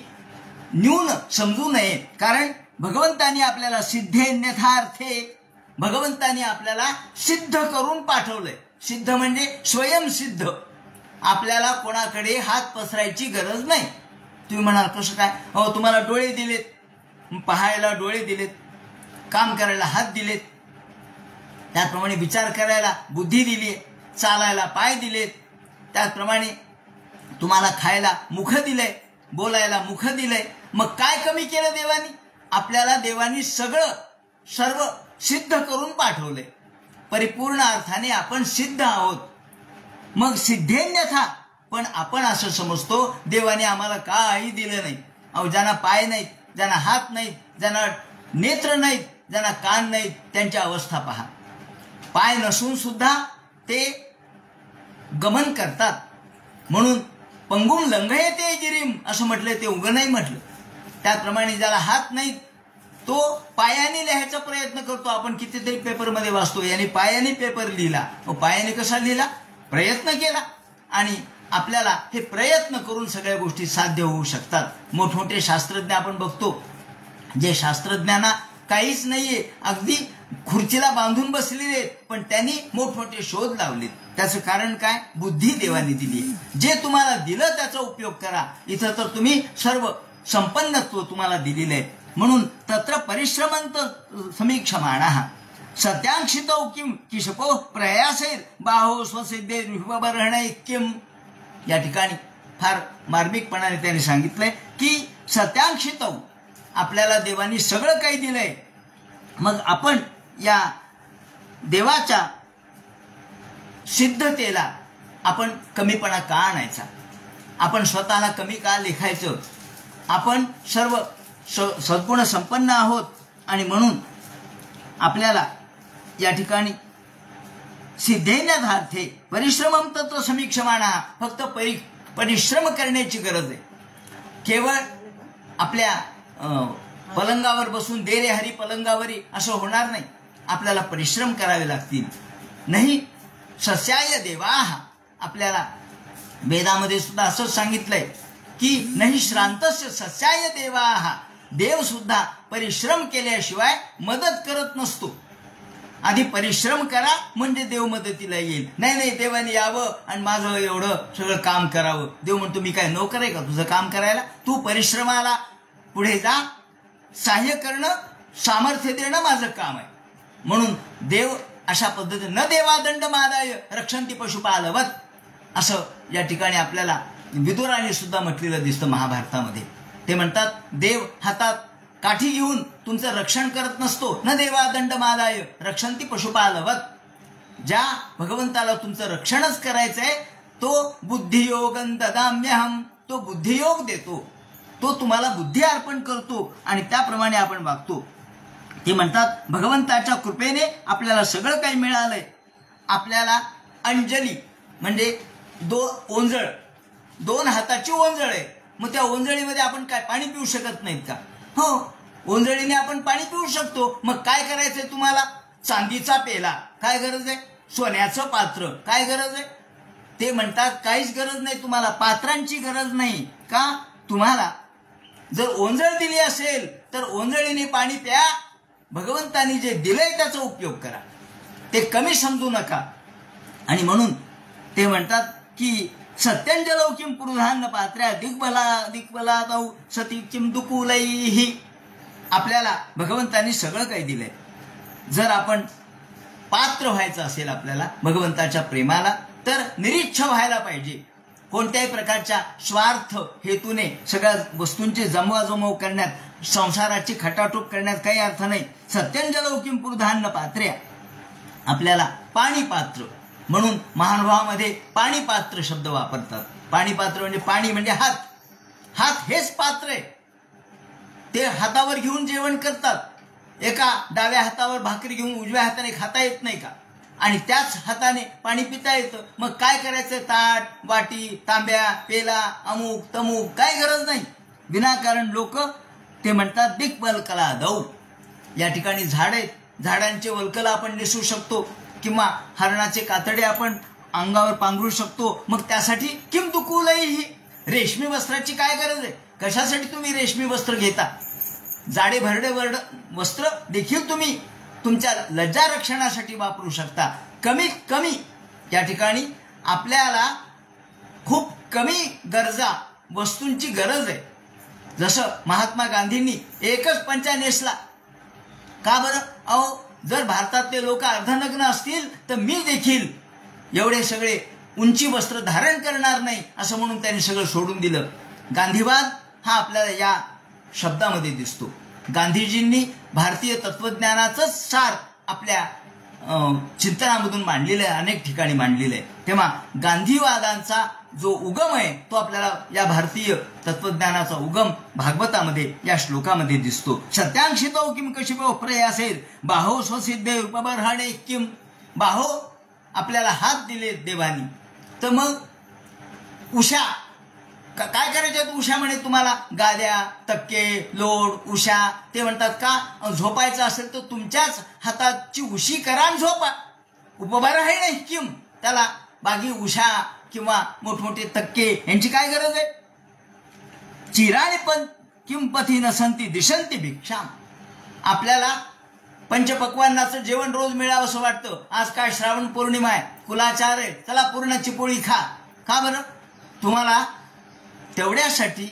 न्यून समजू नये. कारण भगवंतानी आपल्याला सिद्धेन्यथार्थे, भगवंतानी आपल्याला सिद्ध करून पाठवलंय. सिद्ध म्हणजे स्वयंसिद्ध. आपल्याला कोणाकडे हात पसरायची गरज नाही. तुम्ही म्हणाल कसं काय, हो तुम्हाला डोळे दिलेत, पाहायला डोळे दिलेत, काम करायला हात दिलेत, त्याचप्रमाणे विचार करायला बुद्धी दिली, चालायला पाय दिलेत, त्याचप्रमाणे तुम्हाला खायला मुख दिलंय, बोलायला मुख दिलंय. मग काय कमी केलं देवानी. आपल्याला देवानी सगळं सर्व सिद्ध करून पाठवलंय. परिपूर्ण अर्थाने आपण सिद्ध आहोत. मग सिद्धेन्यथा, पण आपण असं समजतो देवाने आम्हाला काही दिलं नाही. अहो ज्यांना पाय नाहीत, ज्यांना हात नाहीत, ज्यांना नेत्र नाहीत, ज्यांना कान नाहीत, त्यांची अवस्था पहा. पाय नसून सुद्धा ते गमन करतात. म्हणून पंगुम लंघयते गिरीम असं म्हटलं, ते उगं नाही म्हटलं. त्याचप्रमाणे ज्याला हात नाहीत तो पायाने लिहायचा प्रयत्न करतो. आपण कितीतरी पेपरमध्ये वाचतो, याने पायाने पेपर लिहिला. पायाने कसा लिहिला, प्रयत्न केला. आणि आपल्याला हे प्रयत्न करून सगळ्या गोष्टी साध्य होऊ शकतात. मोठमोठे शास्त्रज्ञ आपण बघतो, जे शास्त्रज्ञांना काहीच नाहीये, अगदी खुर्चीला बांधून बसलेले आहेत, पण त्यांनी मोठमोठे शोध लावलेत. त्याचं कारण काय, बुद्धी देवाने दिली. जे तुम्हाला दिलं त्याचा उपयोग करा. इथं तर तुम्ही सर्व संपन्नत्व तुम्हाला दिलेलं आहे. म्हणून तत्र परिश्रमंत समीक्षमाणः सत्यांक्षितो किम किशपो प्रयासैर बाहो स्वसिद्धे विभवरणै किम. या ठिकाणी फार मार्मिकपणाने त्यांनी सांगितलंय की सत्यांक्षितो, आपल्याला देवानी सगळं काही दिलंय. मग आपण या देवाच्या सिद्धतेला आपण कमीपणा का आणायचा, आपण स्वतःला कमी का लेखायचं. आपण सर्व सद्गुण संपन्न आहोत. आणि म्हणून आपल्याला या ठिकाणी सिद्धेन्यथार्थे परिश्रमम तत्र समीक्षमाणः, फक्त परिश्रम करण्याची गरज आहे. केवळ आपल्या पलंगावर बसून दे रे हरी पलंगावरी असं होणार नाही. आपल्याला परिश्रम करावे लागतील. नाही सस्याय देवाः, आपल्याला वेदामध्ये सुद्धा असंच सांगितलंय की नाही श्रांतस्य सस्याय देवाः, देव सुद्धा परिश्रम केल्याशिवाय मदत करत नसतो. आधी परिश्रम करा म्हणजे देव मदतीला येईल. नाही देवाने यावं आणि माझं एवढं सगळं काम करावं. देव म्हणतो मी काय नोकर आहे का तुझं काम करायला? तू परिश्रमाला पुढे जा. सहाय्य करणं, सामर्थ्य देणं माझं काम आहे. म्हणून देव अशा पद्धतीने न देवा दंड मादाय रक्षंती पशुपालवत, असं या ठिकाणी आपल्याला विदुराने सुद्धा म्हटलेलं दिसतं महाभारतामध्ये. ते म्हणतात देव हातात काठी घेऊन तुमचं रक्षण करत नसतो. न देवा दंड मादाय रक्षंती पशुपालवत. ज्या भगवंताला तुमचं रक्षणच करायचंय तो बुद्धियोगं ददाम्यहम, तो बुद्धियोग देतो. तो तुम्हाला बुद्धी अर्पण करतो आणि त्याप्रमाणे आपण वागतो. ते म्हणतात भगवंताच्या कृपेने आपल्याला सगळं काही मिळालंय. आपल्याला अंजली म्हणजे ओंजळ, 2 हाताची ओंजळ आहे. मग त्या ओंजळीमध्ये आपण काय पाणी पिऊ शकत नाहीत का? हो, ओंजळीने आपण पाणी पिऊ शकतो. मग काय करायचंय तुम्हाला? चांदीचा पेला, काय गरज आहे? सोन्याचं पात्र, काय गरज आहे? ते म्हणतात काहीच गरज नाही तुम्हाला, पात्रांची गरज नाही. का? तुम्हाला जर ओंजळ दिली असेल तर ओंजळीने पाणी प्या. भगवंतानी जे दिलंय त्याचा उपयोग करा. ते कमी समजू नका. आणि म्हणून ते म्हणतात की सत्यंजलौ किम पुरुधान्न पात्र्या दिग्बला दौ सती किम दुकुलैहि. आपल्याला भगवंतानी सगळं काही दिलंय. जर आपण पात्र व्हायचं असेल आपल्याला भगवंताच्या प्रेमाला तर निरीच्छ व्हायला पाहिजे. कोणत्याही प्रकारच्या स्वार्थ हेतूने सगळ्या वस्तूंची जमवाजमव करण्यात, संसाराची खटाटोप करण्यात काही अर्थ नाही. सत्यंजलौ किम पुरुधान्न पात्र्या, आपल्याला पाणी पात्र म्हणून महानुभावामध्ये पाणी पात्र शब्द वापरतात. पाणी पात्र म्हणजे पाणी म्हणजे हात. हात हेच पात्र आहे. ते हातावर घेऊन जेवण करतात. एका डाव्या हातावर भाकरी घेऊन उजव्या हाताने खाता येत नाही का? आणि त्याच हाताने पाणी पिता येतं. मग काय करायचं? ताट, वाटी, तांब्या, पेला, अमुक तमुक, काय गरज नाही. विनाकारण लोक ते म्हणतात दिग्बलकला दौ. या ठिकाणी झाड आहेत, झाडांचे वल्कल आपण नेसू शकतो किंवा हरणाचे कातडे आपण अंगावर पांघरू शकतो. मग त्यासाठी किम दुकुलैहि, रेशमी वस्त्राची काय गरज आहे? कशासाठी तुम्ही रेशमी वस्त्र घेता? जाडे भरडे वस्त्र देखील तुम्ही तुमच्या लज्जा रक्षणासाठी वापरू शकता. कमीत कमी या ठिकाणी आपल्याला खूप कमी गरजा वस्तूंची गरज आहे. जसं महात्मा गांधींनी एकच पंचा नेसला. का बरं? अहो, जर भारतातले लोक अर्धनग्न असतील तर मी देखील एवढे सगळे उंची वस्त्र धारण करणार नाही असं म्हणून त्यांनी सगळं सोडून दिलं. गांधीवाद हा आपल्याला या शब्दामध्ये दिसतो. गांधीजींनी भारतीय तत्वज्ञानाचंच सार आपल्या चिंतनामधून मांडलेलं आहे, अनेक ठिकाणी मांडलेलं आहे. तेव्हा गांधीवादांचा जो उगम आहे तो आपल्याला या भारतीय तत्वज्ञानाचा उगम भागवतामध्ये या श्लोकामध्ये दिसतो. सत्यांशितो किम कशिपो प्रयासेर बाहो स्वसिद्धे उपबर्हणे किम. बाहो, आपल्याला हात दिले देवानी, तर मग उषा काय करायच्यात? उषा म्हणे तुम्हाला गाद्या, तक्के, लोड, उषा. ते म्हणतात का झोपायचं असेल तर तुमच्याच हाताची उशी करा आणि झोपा. उपबर्हणे किम, त्याला बागी उषा किंवा मोठमोठे तक्के यांची काय गरज आहे? चिराणी पण किम पथी नसंती दिशंती भिक्षाम. आपल्याला पंचपक्वान्नाचं जेवण रोज मिळावं असं वाटतं. आज काय श्रावण पौर्णिमा आहे, कुलाचार आहे, चला पुरणाची पोळी खा. का बरं? तुम्हाला तेवढ्यासाठी,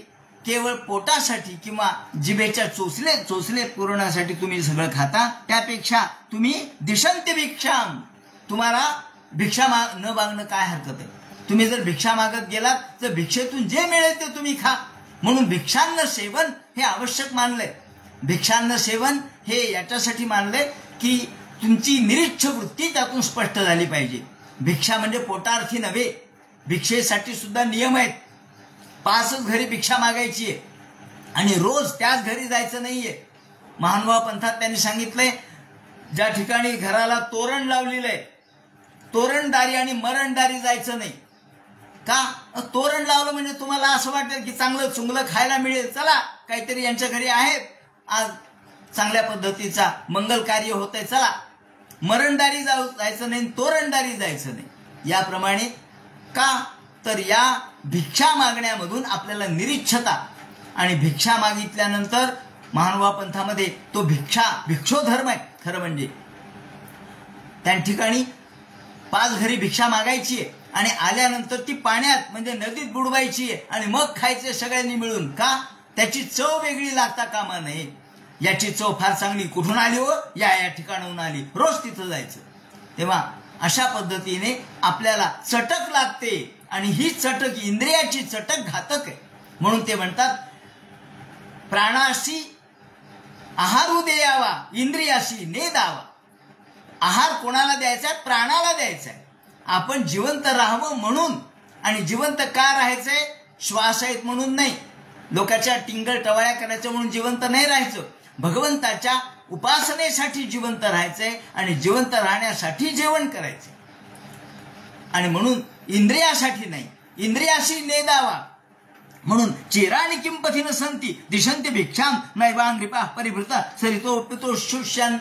केवळ पोटासाठी किंवा जिभेच्या चोचले पुरवण्यासाठी तुम्ही सगळं खाता. त्यापेक्षा तुम्ही दिशंती भिक्षाम, तुम्हाला भिक्षा न मागणं काय हरकत आहे? तुम्ही जर भिक्षा मागत गेलात तर भिक्षेतून जे मिळेल ते तुम्ही खा. म्हणून भिक्षान्न सेवन हे आवश्यक मानलंय. भिक्षान्न सेवन हे याच्यासाठी मानलंय की तुमची निरीच्छ वृत्ती त्यातून स्पष्ट झाली पाहिजे. भिक्षा म्हणजे पोटार्थी नव्हे. भिक्षेसाठी सुद्धा नियम आहेत. 5च घरी भिक्षा मागायची आहे आणि रोज त्याच घरी जायचं नाहीये. महानुभाव पंथात त्यांनी सांगितलंय ज्या ठिकाणी घराला तोरण लावलेलं आहे, तोरणदारी आणि मरणदारी जायचं नाही. का? तोरण लावलं म्हणजे तुम्हाला असं वाटेल की चांगलं चुंगलं खायला मिळेल, चला काहीतरी यांच्या घरी आहे, आज चांगल्या पद्धतीचा मंगल कार्य होतंय, चला मरणदारी जायचं नाही, तोरणदारी जायचं नाही. याप्रमाणे का? तर या भिक्षा मागण्यामधून आपल्याला निरीच्छता, आणि भिक्षा मागितल्यानंतर महानुभाव पंथामध्ये तो भिक्षो धर्म आहे. खरं म्हणजे त्या ठिकाणी 5 घरी भिक्षा मागायची आहे आणि आल्यानंतर ती पाण्यात म्हणजे नदीत बुडवायची आहे आणि मग खायचे सगळ्यांनी मिळून. का? त्याची चव वेगळी लागता कामा नये. याची चव फार चांगली कुठून आली हो? या ठिकाणाहून आली, रोज तिथं जायचं. तेव्हा अशा पद्धतीने आपल्याला चटक लागते आणि ही चटक, इंद्रियाची चटक घातक आहे. म्हणून ते म्हणतात प्राणाशी आहारू द्यावा, इंद्रियाशी ने दावा. आहार कोणाला द्यायचा? प्राणाला द्यायचा आहे. आपण जिवंत राहावं म्हणून, आणि जिवंत का राहायचंय? श्वास आहेत म्हणून नाही, लोकांच्या टिंगल टवाळ्या करायचं म्हणून जिवंत नाही राहायचं. भगवंताच्या उपासनेसाठी जिवंत राहायचंय आणि जिवंत राहण्यासाठी जेवण करायचंय. आणि म्हणून इंद्रियासाठी नाही, इंद्रियाशी नेदावा. म्हणून चिराणी किंपथीन संती दिशंती भिक्षाम नैवांग्रिपा परिभृता सरितो पितो शुष्यान.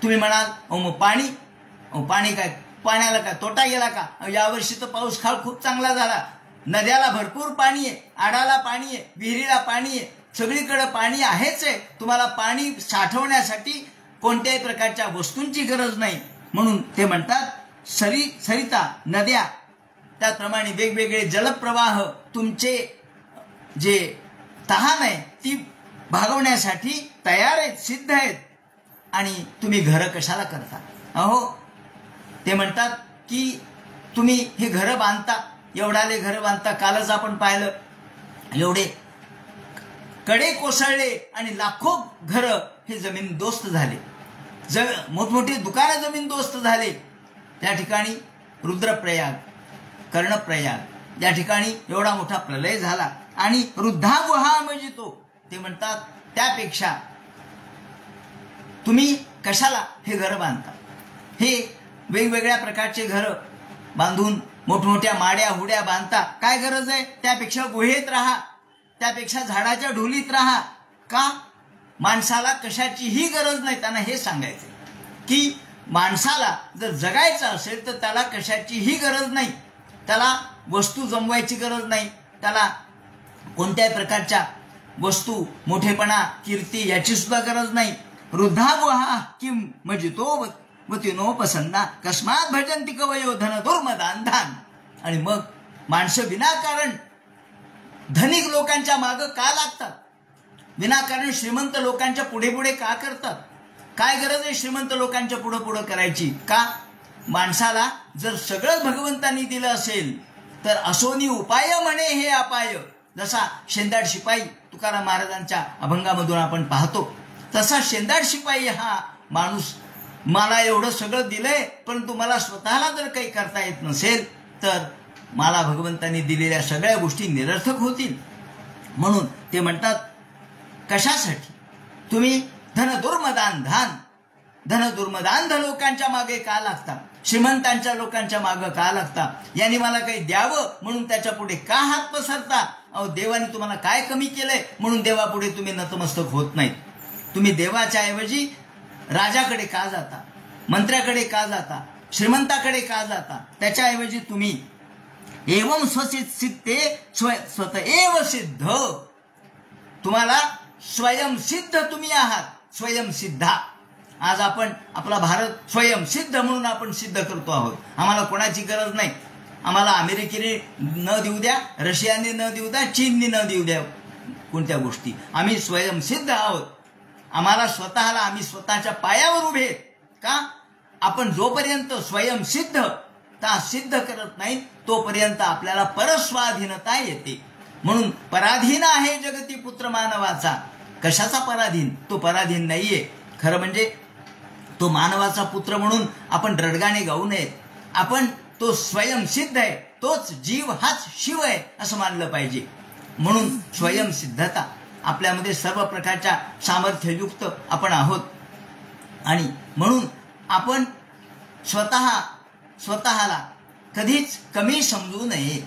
तुम्ही म्हणाल पाणी काय, पाण्याला काय तोटा गेला का? यावर्षी तर पाऊस काळ खूप चांगला झाला, नद्याला भरपूर पाणी आहे, आडाला पाणी आहे, विहिरीला पाणी आहे, सगळीकडे पाणी आहेच आहे. तुम्हाला पाणी साठवण्यासाठी कोणत्याही प्रकारच्या वस्तूंची गरज नाही. म्हणून ते म्हणतात सरिता, नद्या, त्याप्रमाणे वेगवेगळे जलप्रवाह तुमचे जे तहान आहे ती भागवण्यासाठी तयार आहेत, सिद्ध आहेत. आणि तुम्ही घरं कशाला करता? अहो, ते म्हणतात की तुम्ही हे घरं बांधता, एवढाले घरं बांधता. कालच आपण पाहिलं, एवढे कडे कोसळले आणि लाखो घरं हे जमीनदोस्त झाले, मोठमोठे दुकानं जमीनदोस्त झाले. त्या ठिकाणी रुद्रप्रयाग, कर्णप्रयाग या ठिकाणी एवढा मोठा प्रलय झाला. आणि वृद्धा गुहा म्हणजे ते म्हणतात त्यापेक्षा तुम्ही कशाला हे घरं बांधता? हे वेगवेगळ्या प्रकारचे घरं बांधून मोठमोठ्या माड्या हुड्या बांधता, काय गरज आहे? त्यापेक्षा गुहेत राहा, त्यापेक्षा झाडाच्या ढोलीत राहा. का? माणसाला कशाचीही गरज नाही. त्यांना हे सांगायचं की माणसाला जर जगायचं असेल तर त्याला कशाचीही गरज नाही, त्याला वस्तू जमवायची गरज नाही, त्याला कोणत्याही प्रकारच्या वस्तू, मोठेपणा, कीर्ती याची सुद्धा गरज नाही. वृद्धा गुहा किम म्हणजे वतीनो पसंदा कस्मात भजंती कवयो धन दुर्मदान. आणि मग माणसं विनाकारण धनिक लोकांच्या मागं का लागतात? विनाकारण श्रीमंत लोकांच्या पुढे पुढे का करतात? काय गरज आहे श्रीमंत लोकांच्या पुढे पुढे करायची? का? माणसाला जर सगळं भगवंतांनी दिलं असेल तर असोनी उपाय म्हणे हे अपाय. जसा शेंदाड शिपाई तुकाराम महाराजांच्या अभंगामधून आपण पाहतो, तसा शेंदाड शिपाई हा माणूस, मला एवढं सगळं दिलंय परंतु मला स्वतःला जर काही करता येत नसेल तर मला भगवंतांनी दिलेल्या सगळ्या गोष्टी निरर्थक होतील. म्हणून ते म्हणतात कशासाठी तुम्ही धन दुर्मदान लोकांच्या मागे का लागता? श्रीमंतांच्या लोकांच्या मागे का लागता? यांनी मला काही द्यावं म्हणून त्याच्या पुढे का हात पसरता? अहो, देवाने तुम्हाला काय कमी केलंय म्हणून देवापुढे तुम्ही नतमस्तक होत नाहीत? तुम्ही देवाच्या ऐवजी राजाकडे का जाता? मंत्र्याकडे का जाता? श्रीमंताकडे का जाता? त्याच्याऐवजी तुम्ही एवं स्वसिद्धे स्वतएव सिद्ध, तुम्हाला स्वयंसिद्ध तुम्ही आहात, स्वयंसिद्धा. आज आपण आपला भारत स्वयंसिद्ध म्हणून आपण सिद्ध करतो आहोत. आम्हाला कोणाची गरज नाही. आम्हाला अमेरिकेने न देऊ द्या, रशियाने न देऊ द्या, चीनने न देऊ द्या कोणत्या गोष्टी. आम्ही स्वयंसिद्ध आहोत. आम्हाला स्वतःला, आम्ही स्वतःच्या पायावर उभे. का? आपण जोपर्यंत स्वयंसिद्धता सिद्ध करत नाही तोपर्यंत आपल्याला परस्वाधीनता येते. म्हणून पराधीन आहे जगती पुत्र मानवाचा. कशाचा पराधीन? तो पराधीन नाहीये. खरं म्हणजे तो मानवाचा पुत्र म्हणून आपण रडगाणे गाऊ नयेत. आपण तो स्वयंसिद्ध आहे, तोच जीव हाच शिव आहे असं मानलं पाहिजे. म्हणून स्वयंसिद्धता, आपल्यामध्ये सर्व प्रकारच्या सामर्थ्ययुक्त आपण आहोत. आणि म्हणून आपण स्वतःला कधीच कमी समजू नये.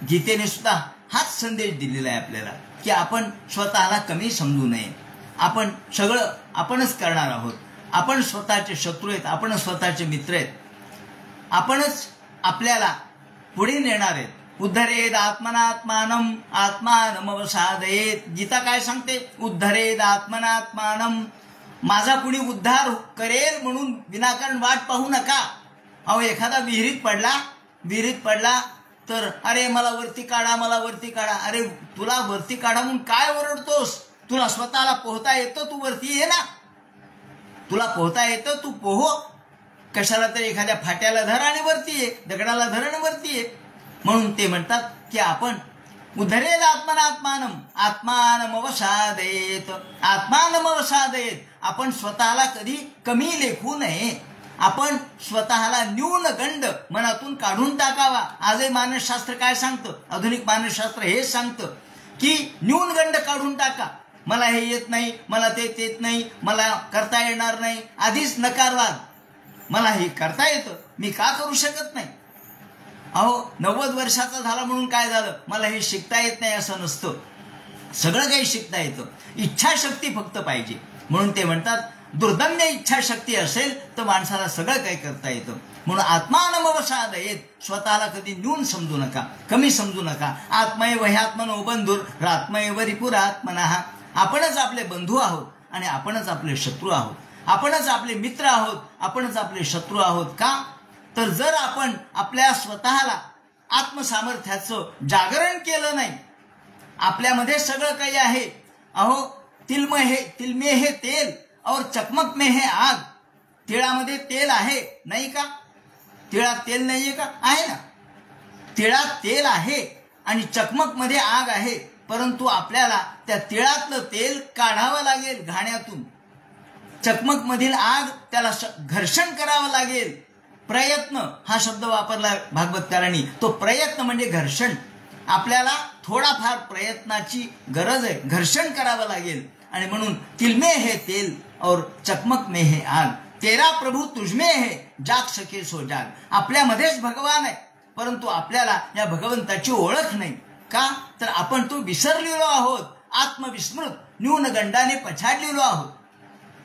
गीतेने सुद्धा हाच संदेश दिलेला आहे आपल्याला की आपण स्वतःला कमी समजू नये. आपण सगळं आपणच करणार आहोत. आपण स्वतःचे शत्रू आहेत, आपण स्वतःचे मित्र आहेत. आपणच आपल्याला पुढे नेणार आहेत. उद्धरेद आत्मनात्मानम आत्मानमवसादयेत. गीता काय सांगते? उद्धरेद आत्मनात्मानम. माझा कुणी उद्धार करेल म्हणून विनाकारण वाट पाहू नका. अहो, एखादा विहिरीत पडला तर अरे मला वरती काढा, मला वरती काढा. अरे तुला वरती काढा म्हणून काय ओरडतोस? तुला स्वतःला पोहता येतं, तू वरती ये ना. तुला पोहता येतं, तू पोहो. कशाला तर एखाद्या फाट्याला धर आणि वरती ये, दगडाला धर आणि वरती ये. म्हणून ते म्हणतात की आपण उद्धरेल आत्मनात्मानम आत्मानमवसादयेत. आत्मानमवसादयेत. आपण स्वतःला कधी कमी लेखू नये. आपण स्वतःला न्यूनगंड मनातून काढून टाकावा. आजही मानसशास्त्र काय सांगतं? आधुनिक मानसशास्त्र हेच सांगतं की न्यूनगंड काढून टाका. मला हे येत नाही, मला ते येत नाही, मला करता येणार नाही. आधीच नकारवाद. मला हे करता येतं, मी का करू शकत नाही? अहो, 90 वर्षाचा झाला म्हणून काय झालं? मला हे शिकता येत नाही असं नसतं. सगळं काही शिकता येतं. इच्छाशक्ती फक्त पाहिजे. म्हणून ते म्हणतात दुर्दम्य इच्छाशक्ती असेल तर माणसाला सगळं काही करता येतं. म्हणून आत्मानमवसादयेत. स्वतःला कधी न्यून समजू नका, कमी समजू नका. आत्मैव ह्यात्मनो बंधुर आत्मैव रिपुरात्मनः. आपणच आपले बंधू आहोत आणि आपणच आपले शत्रू आहोत. आपणच आपले मित्र आहोत, आपणच आपले शत्रू आहोत. का? तर जर आपण आपल्या स्वतःला आत्मसामर्थ्याचं जागरण केलं नाही, आपल्यामध्ये सगळं काही आहे. अहो, तिल में है तेल और चकमक में है आग. तिळामध्ये तेल आहे नाही का? तिळात तेल नाहीये का? आहे ना. तिळात तेल आहे आणि चकमक मध्ये आग आहे. परंतु आपल्याला त्या तिळातलं तेल काढावं लागेल घाण्यातून. चकमक मधील आग त्याला घर्षण करावं लागेल. प्रयत्न हा शब्द वापरला भागवतकारांनी. तो प्रयत्न म्हणजे घर्षण. आपल्याला थोडाफार प्रयत्नाची गरज आहे. घर्षण करावं लागेल. आणि म्हणून तिल में है तेल और चकमक में है आग. तेरा प्रभू तुझमें है जाग सके सो जाग. आपल्यामध्येच भगवान आहे, परंतु आपल्याला या भगवंताची ओळख नाही. का? तर आपण तो विसरलेलो आहोत. आत्मविस्मृत, न्यूनगंडाने पछाडलेलो आहोत.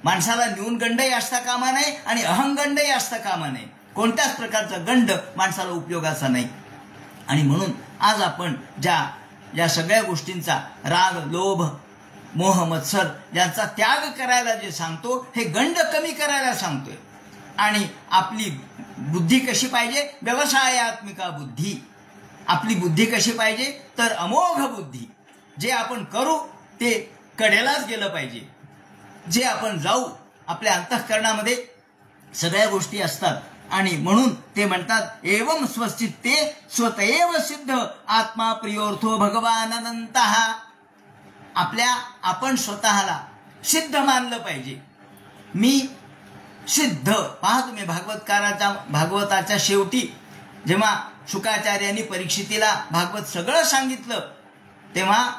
माणसाला न्यूनगंडही असता कामा नये आणि अहंगंडही असता कामा नये. कोणत्याच प्रकारचा गंड माणसाला उपयोगाचा नाही. आणि म्हणून आज आपण ज्या सगळ्या गोष्टींचा राग, लोभ, मोह, मत्सर यांचा त्याग करायला जे सांगतो, हे गंड कमी करायला सांगतोय. आणि आपली बुद्धी कशी पाहिजे? व्यवसायात्मिका बुद्धी. आपली बुद्धी कशी पाहिजे? तर अमोघ बुद्धी. जे आपण करू ते कडेलाच गेलं पाहिजे. जे आपण जाऊ, आपल्या अंतःकरणामध्ये सगळ्या गोष्टी असतात. आणि म्हणून ते म्हणतात एवं स्वचित्ते स्वतएव सिद्ध आत्मा प्रियोर्थो भगवान अनंतः. आपण स्वतःला सिद्ध मानलं पाहिजे. मी सिद्ध. पहा तुम्ही भागवताच्या शेवटी जेव्हा शुकाचार्यांनी परीक्षितीला भागवत सगळं सांगितलं, तेव्हा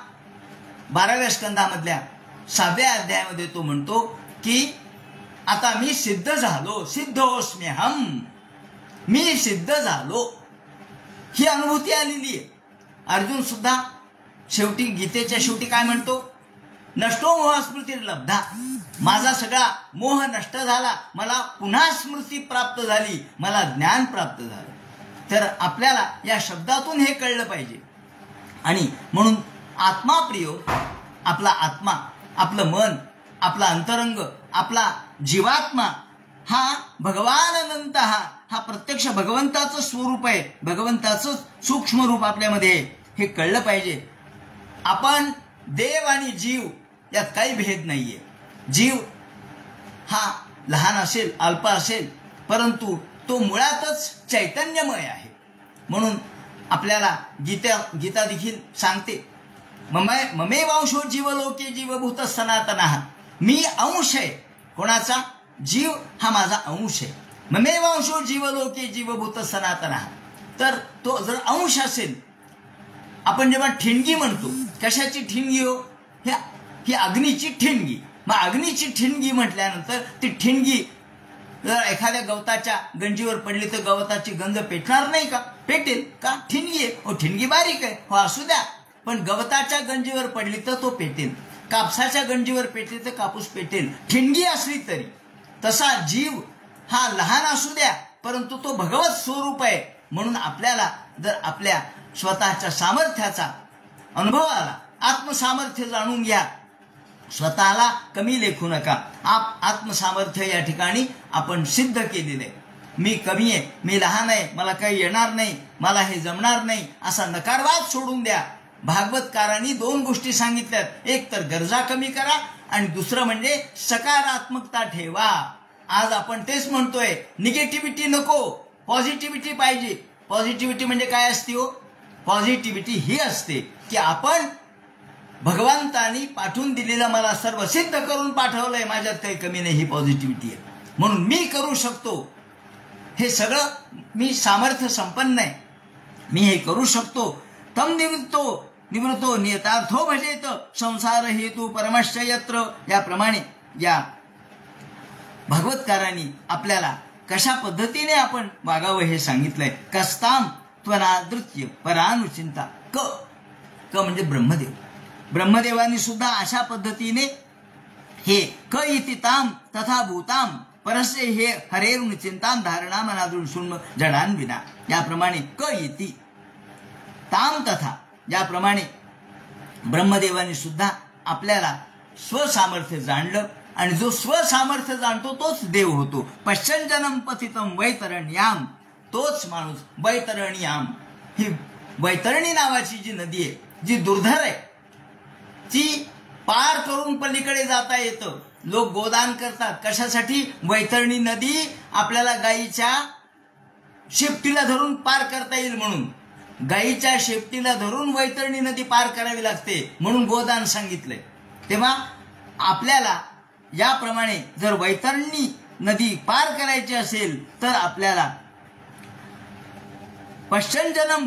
12व्या स्कंधामधल्या 6व्या अध्यायामध्ये तो म्हणतो की आता मी सिद्ध झालो. सिद्धोस्म्यहम. मी सिद्ध झालो. ही अनुभूती आलेली आहे. अर्जुन सुद्धा शेवटी गीतेच्या शेवटी काय म्हणतो? नष्टो मोह स्मृती लब्धा. माझा सगळा मोह नष्ट झाला, मला पुन्हा स्मृती प्राप्त झाली, मला ज्ञान प्राप्त झालं. तर आपल्याला या शब्दातून हे कळलं पाहिजे. आणि म्हणून आत्माप्रिय, आपला आत्मा, आपलं मन, आपला अंतरंग, आपला जीवात्मा हा भगवान अनंत, हा प्रत्यक्ष भगवंताचं स्वरूप आहे. भगवंताचं सूक्ष्म रूप आपल्यामध्ये आहे. हे कळलं पाहिजे. आपण देव आणि जीव यात काही भेद नाहीये. जीव हा लहान असेल, अल्प असेल, परंतु तो मुळातच चैतन्यमय आहे. म्हणून आपल्याला गीता देखील सांगते ममेवांशो जीवलोके जीवभूत सनातनः. मी अंश आहे. कोणाचा? जीव हा माझा अंश आहे. ममेवांशो जीवलोके जीवभूत सनातनः. तर तो जर अंश असेल, आपण जेव्हा ठिणगी म्हणतो, कशाची ठिणगी हो? ही अग्नीची ठिणगी. मग अग्नीची ठिणगी म्हटल्यानंतर ती ठिणगी जर एखाद्या गवताच्या गंजीवर पडली तर गवताची गंज पेटणार नाही का? पेटेल का? ठिणगी आहे, हो ठिणगी बारीक आहे, हो असू द्या, पण गवताच्या गंजीवर पडली तर तो पेटेल. कापसाच्या गंजीवर पेटली तर कापूस पेटेल, ठिणगी असली तरी. तसा जीव हा लहान असू द्या, परंतु तो भगवत स्वरूप आहे. म्हणून आपल्याला जर आपल्या स्वतःच्या सामर्थ्याचा अनुभव आला, आत्मसामर्थ्य जाणून घ्या, स्वतःला कमी लेखू नका. आत्मसामर्थ्य या ठिकाणी आपण सिद्ध केलेलं आहे. मी कमी आहे, मी लहान आहे, मला काही येणार नाही, मला हे जमणार नाही, असा नकारवाद सोडून द्या. भागवतकारांनी 2 गोष्टी सांगितल्यात, एक तर गरजा कमी करा आणि दुसरं म्हणजे सकारात्मकता ठेवा. आज आपण तेच म्हणतोय, निगेटिव्हिटी नको, पॉझिटिव्हिटी पाहिजे. पॉझिटिव्हिटी म्हणजे काय असते हो? पॉझिटिव्हिटी ही असते की आपण भगवंतानी पाठवून दिलेलं मला सर्व सिद्ध करून पाठवलंय, माझ्यात काही कमी नाही, ही पॉझिटिव्हिटी आहे. म्हणून मी करू शकतो, हे सगळं मी सामर्थ्य संपन्न आहे, मी हे करू शकतो. तम निवृत्तो नियतार्थो भजेत संसार हेतू परमश्च यत्र. याप्रमाणे या भागवतकारांनी आपल्याला कशा पद्धतीने आपण वागावं हे सांगितलंय. कस्ताम त्वनादृत्य परानुचिंता. क म्हणजे ब्रह्मदेव. ब्रह्मदेवानी सुद्धा अशा पद्धतीने हे क इति ताम तथा भूताम परस्य हे हरेरुन चिंताम धारणा मनादून शून्य जडान विना. याप्रमाणे क इति ताम तथा, याप्रमाणे ब्रह्मदेवानी सुद्धा आपल्याला स्वसामर्थ्य जाणलं आणि जो स्वसामर्थ्य जाणतो तोच देव होतो. पश्चंजनम पतितम वैतरण्याम, तोच माणूस वैतरण्याम. ही वैतरणी नावाची जी नदी आहे, जी दुर्धर आहे, ती पार करून पलीकडे जाता येतं. लोक गोदान करतात कशासाठी? वैतरणी नदी आपल्याला गायीच्या शेपटीला धरून पार करता येईल म्हणून. गायीच्या शेपटीला धरून वैतरणी नदी पार करावी लागते म्हणून गोदान सांगितलंय. तेव्हा आपल्याला याप्रमाणे जर वैतरणी नदी पार करायची असेल तर आपल्याला पश्चंजनम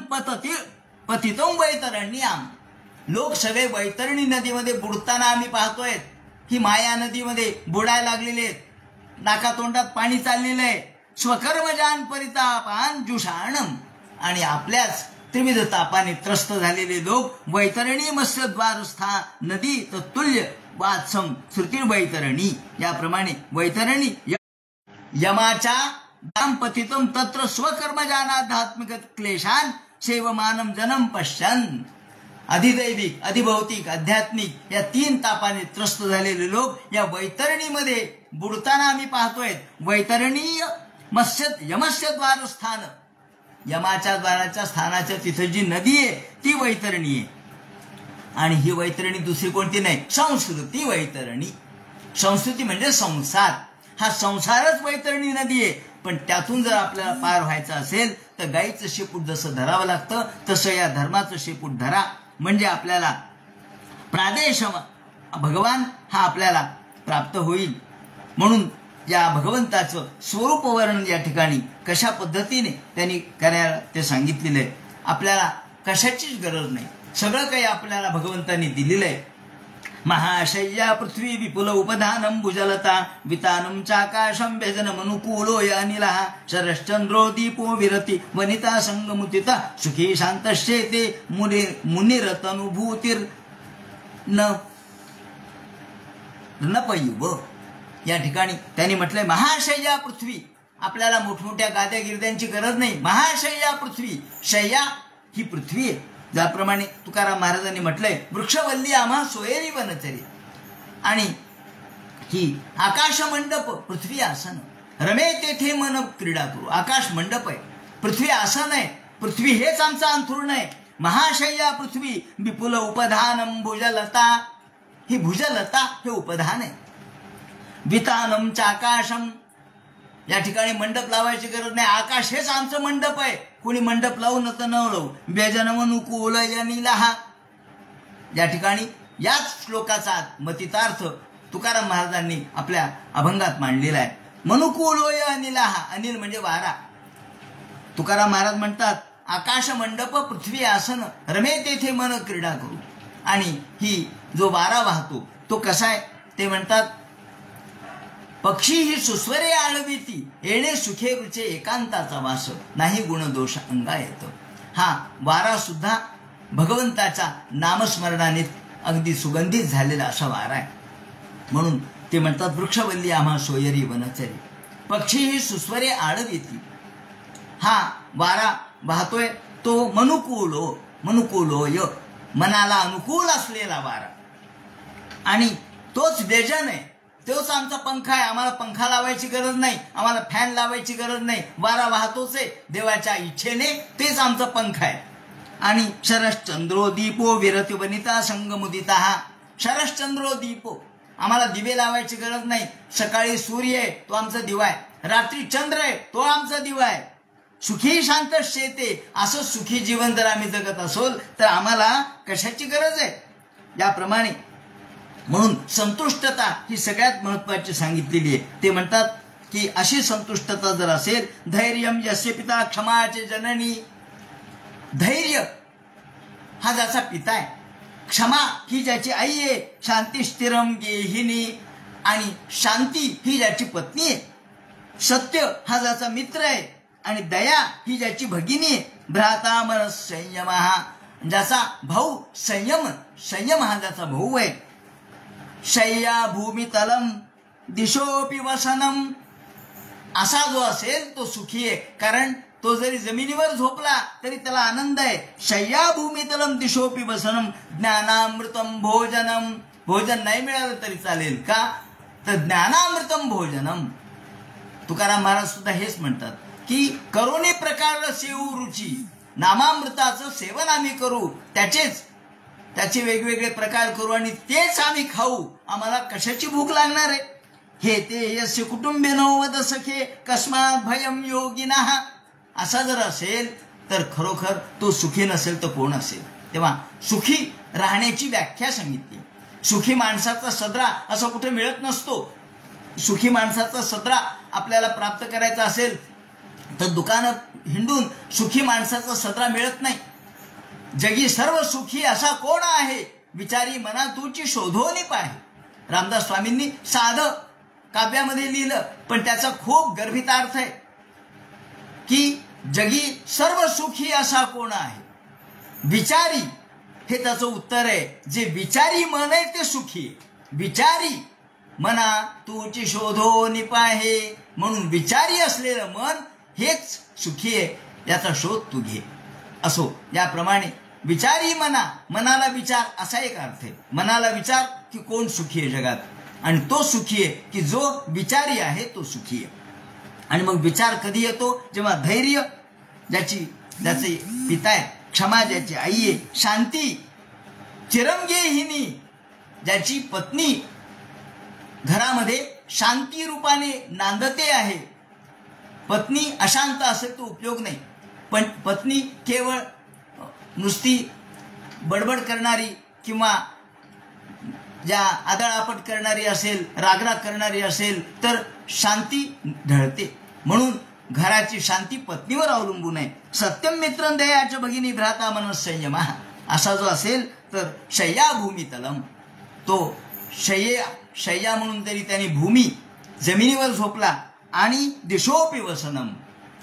पतितम वैतरण्याम. लोक सगळे वैतरणी नदीमध्ये बुडताना आम्ही पाहतोय. ही माया नदीमध्ये बुडायला लागलेले आहेत, नाकातोंडात पाणी चाललेलं आहे. स्वकर्मजान परितापान जुषाणम. आणि आपल्याच त्रिविध तापाने त्रस्त झालेले लोक वैतरणी मत्स्यद्वारस्था नदी तत्तुल्य वात्सम श्रुती वैतरणी. याप्रमाणे वैतरणी यमाच्या दाम्पतितम तत्र स्वकर्मजानाध्यात्मिक क्लेशान सेवमानम जनम पश्यन. अधिदैविक, अधिभौतिक, आध्यात्मिक या 3 तापाने त्रस्त झालेले लोक या वैतरणीमध्ये बुडताना आम्ही पाहतोय. वैतरणीय यमस्य द्वारस्थान, यमाच्या द्वाराच्या स्थानाच्या तिथं जी नदी आहे ती वैतरणी आहे. आणि ही वैतरणी दुसरी कोणती नाही, संस्कृती वैतरणी. संस्कृती म्हणजे संसार, हा संसारच वैतरणी नदी आहे. पण त्यातून जर आपल्याला पार व्हायचं असेल तर गाईचं शेपूट जसं धरावं लागतं तसं या धर्माचं शेपूट धरा. म्हणजे आपल्याला प्रादेश भगवान हा आपल्याला प्राप्त होईल. म्हणून या भगवंताचं स्वरूप वर्णन या ठिकाणी कशा पद्धतीने त्यांनी करायला ते सांगितलेलं आहे. आपल्याला कशाचीच गरज नाही, सगळं काही आपल्याला भगवंतांनी दिलेलं आहे. महाशय्या पृथ्वी विपुल उपधानम भुजलता वितानम चाकाशम व्यजनमनुकूलो अनिलः शरश्चंद्रो दीपो विरति वनिता संगमुदिता सुखी शांतश्चेते मुनिरतनुभूतिर न पयुव. या ठिकाणी त्यांनी म्हटलंय महाशय्या पृथ्वी. आपल्याला मोठमोठ्या गाद्या गिरद्यांची गरज नाही. महाशय्या पृथ्वी, शय्या ही पृथ्वी आहे. ज्याप्रमाणे तुकाराम महाराजांनी म्हटलंय वृक्षवल्ली आम्हा सोयरी वनचरी. आणि ही आकाश मंडप पृथ्वी आसन रमे तेथे मन क्रीडा करू. आकाश मंडप आहे, पृथ्वी आसन आहे, पृथ्वी हेच आमचं अंथरुण आहे. महाशय्या पृथ्वी विपुल उपधानम भुजलता, ही भुजलता हे उपधान आहे. वितानम चाकाशम, या ठिकाणी मंडप लावायची गरज नाही, आकाश हेच आमचं मंडप आहे. कोणी मंडप लावू न तर न लावू. व्यजनमनुकूल अनिलः. या ठिकाणी याच श्लोकाचा मतितार्थ तुकाराम महाराजांनी आपल्या अभंगात मांडलेला आहे. मनुकूलोय अनिलः, अनिल म्हणजे वारा. तुकाराम महाराज म्हणतात आकाश मंडप पृथ्वी आसन रमे तेथे मन क्रीडा करू. आणि ही जो वारा वाहतो तो कसा आहे ते म्हणतात पक्षी ही सुस्वरे आळविती, येणे सुखे रुचे एकांताचा वास, नाही गुण दोष अंगा येतो. हा वारा सुद्धा भगवंताच्या नामस्मरणाने अगदी सुगंधित झालेला असा वारा आहे. म्हणून ते म्हणतात वृक्षवल्ली आम्हा सोयरी वनचरी, पक्षी ही सुस्वरे आळविती. हा वारा वाहतोय तो मनुकूलोय, मनाला अनुकूल असलेला वारा, आणि तोच व्यजन आहे, तोच आमचा पंखा आहे. आम्हाला पंखा लावायची गरज नाही, आम्हाला फॅन लावायची गरज नाही. वारा वाहतोच आहे देवाच्या इच्छेने, तेच आमचा पंखा आहे. आणि शरश्चंद्रो दीपो विरती वनिता संगमुदिता. शरश्चंद्रो दीपो, आम्हाला दिवे लावायची गरज नाही. सकाळी सूर्य आहे तो आमचा दिवा आहे, रात्री चंद्र आहे तो आमचा दिवा आहे. सुखी शांत शेते, असं सुखी जीवन जर आम्ही जगत असोल तर आम्हाला कशाची गरज आहे. याप्रमाणे म्हणून संतुष्टता ही सगळ्यात महत्वाची सांगितलेली आहे. ते म्हणतात की अशी संतुष्टता जर असेल, धैर्यम यस्य पिता क्षमाचे जननी. धैर्य हा ज्याचा पिता आहे, क्षमा ही ज्याची आई आहे, शांती स्थिरम गेहिनी, आणि शांती ही ज्याची पत्नी आहे, सत्य हा ज्याचा मित्र आहे, आणि दया ही ज्याची भगिनी आहे, भ्राता मनस संयम हा ज्याचा भाऊ, संयम हा ज्याचा भाऊ आहे. शय्या भूमितलम दिशोपि वसनम, असा जो असेल तो सुखी आहे, कारण तो जरी जमिनीवर झोपला तरी त्याला आनंद आहे. शय्या भूमितलम दिशोपि वसनम ज्ञानामृतम भोजनम. भोजन नाही मिळालं तरी चालेल का, तर ज्ञानामृतम भोजनम. तुकाराम महाराज सुद्धा हेच म्हणतात की करोनी प्रकार सेवू रुची, नामामृताचं सेवन आम्ही करू, त्याचे वेगवेगळे प्रकार करू आणि तेच आम्ही खाऊ. आम्हाला कशाची भूक लागणार आहे. हे ते यस्य कुटुंबेनो वद सखे कस्मात भयम योगिनः. असा जर असेल तर खरोखर तो सुखी नसेल तर कोण असेल. तेव्हा सुखी राहण्याची व्याख्या सांगितली. सुखी माणसाचा सदरा असा कुठे मिळत नसतो. सुखी माणसाचा सदरा आपल्याला प्राप्त करायचा असेल तर दुकानं हिंडून सुखी माणसाचा सदरा मिळत नाही. जगी सर्व सुखी असा कोण आहे, विचारी मना तुची शोधोनी पाहे. रामदास स्वामींनी साधं काव्यामध्ये लिहिलं, पण त्याचा खूप गर्भितार्थ आहे की जगी सर्व सुखी असा कोण आहे, विचारी. हे त्याचं उत्तर आहे. जे विचारी मन आहे ते सुखी आहे. विचारी मना तुची शोधोनी पाहे, म्हणून विचारी असलेलं मन हेच सुखी आहे, याचा शोध तू घे. असो, याप्रमाणे विचारी मनाला विचार असा एक अर्थ आहे. मनाला विचार की कोण सुखी आहे जगात, आणि तो सुखी आहे की जो विचारी आहे तो सुखी आहे. आणि मग विचार कधी येतो, जेव्हा धैर्य ज्याचे पिता आहे, क्षमा ज्याची आई आहे, शांती चिरंगेहिनी ज्याची पत्नी घरामध्ये शांती रूपाने नांदते आहे. पत्नी अशांत असेल तो उपयोग नाही, पण पत्नी केवळ नुसती बडबड करणारी किंवा ज्या आदळआपट करणारी असेल, रागराग करणारी असेल तर शांती ढळते. म्हणून घराची शांती पत्नीवर अवलंबून आहे. सत्यम मित्रं दयाच्या भगिनी भ्राता मनस संयम असा जो असेल तर शय्या भूमितलम, तो शय्या म्हणून तरी त्याने भूमी जमिनीवर झोपला, आणि दिशोपि वसनम,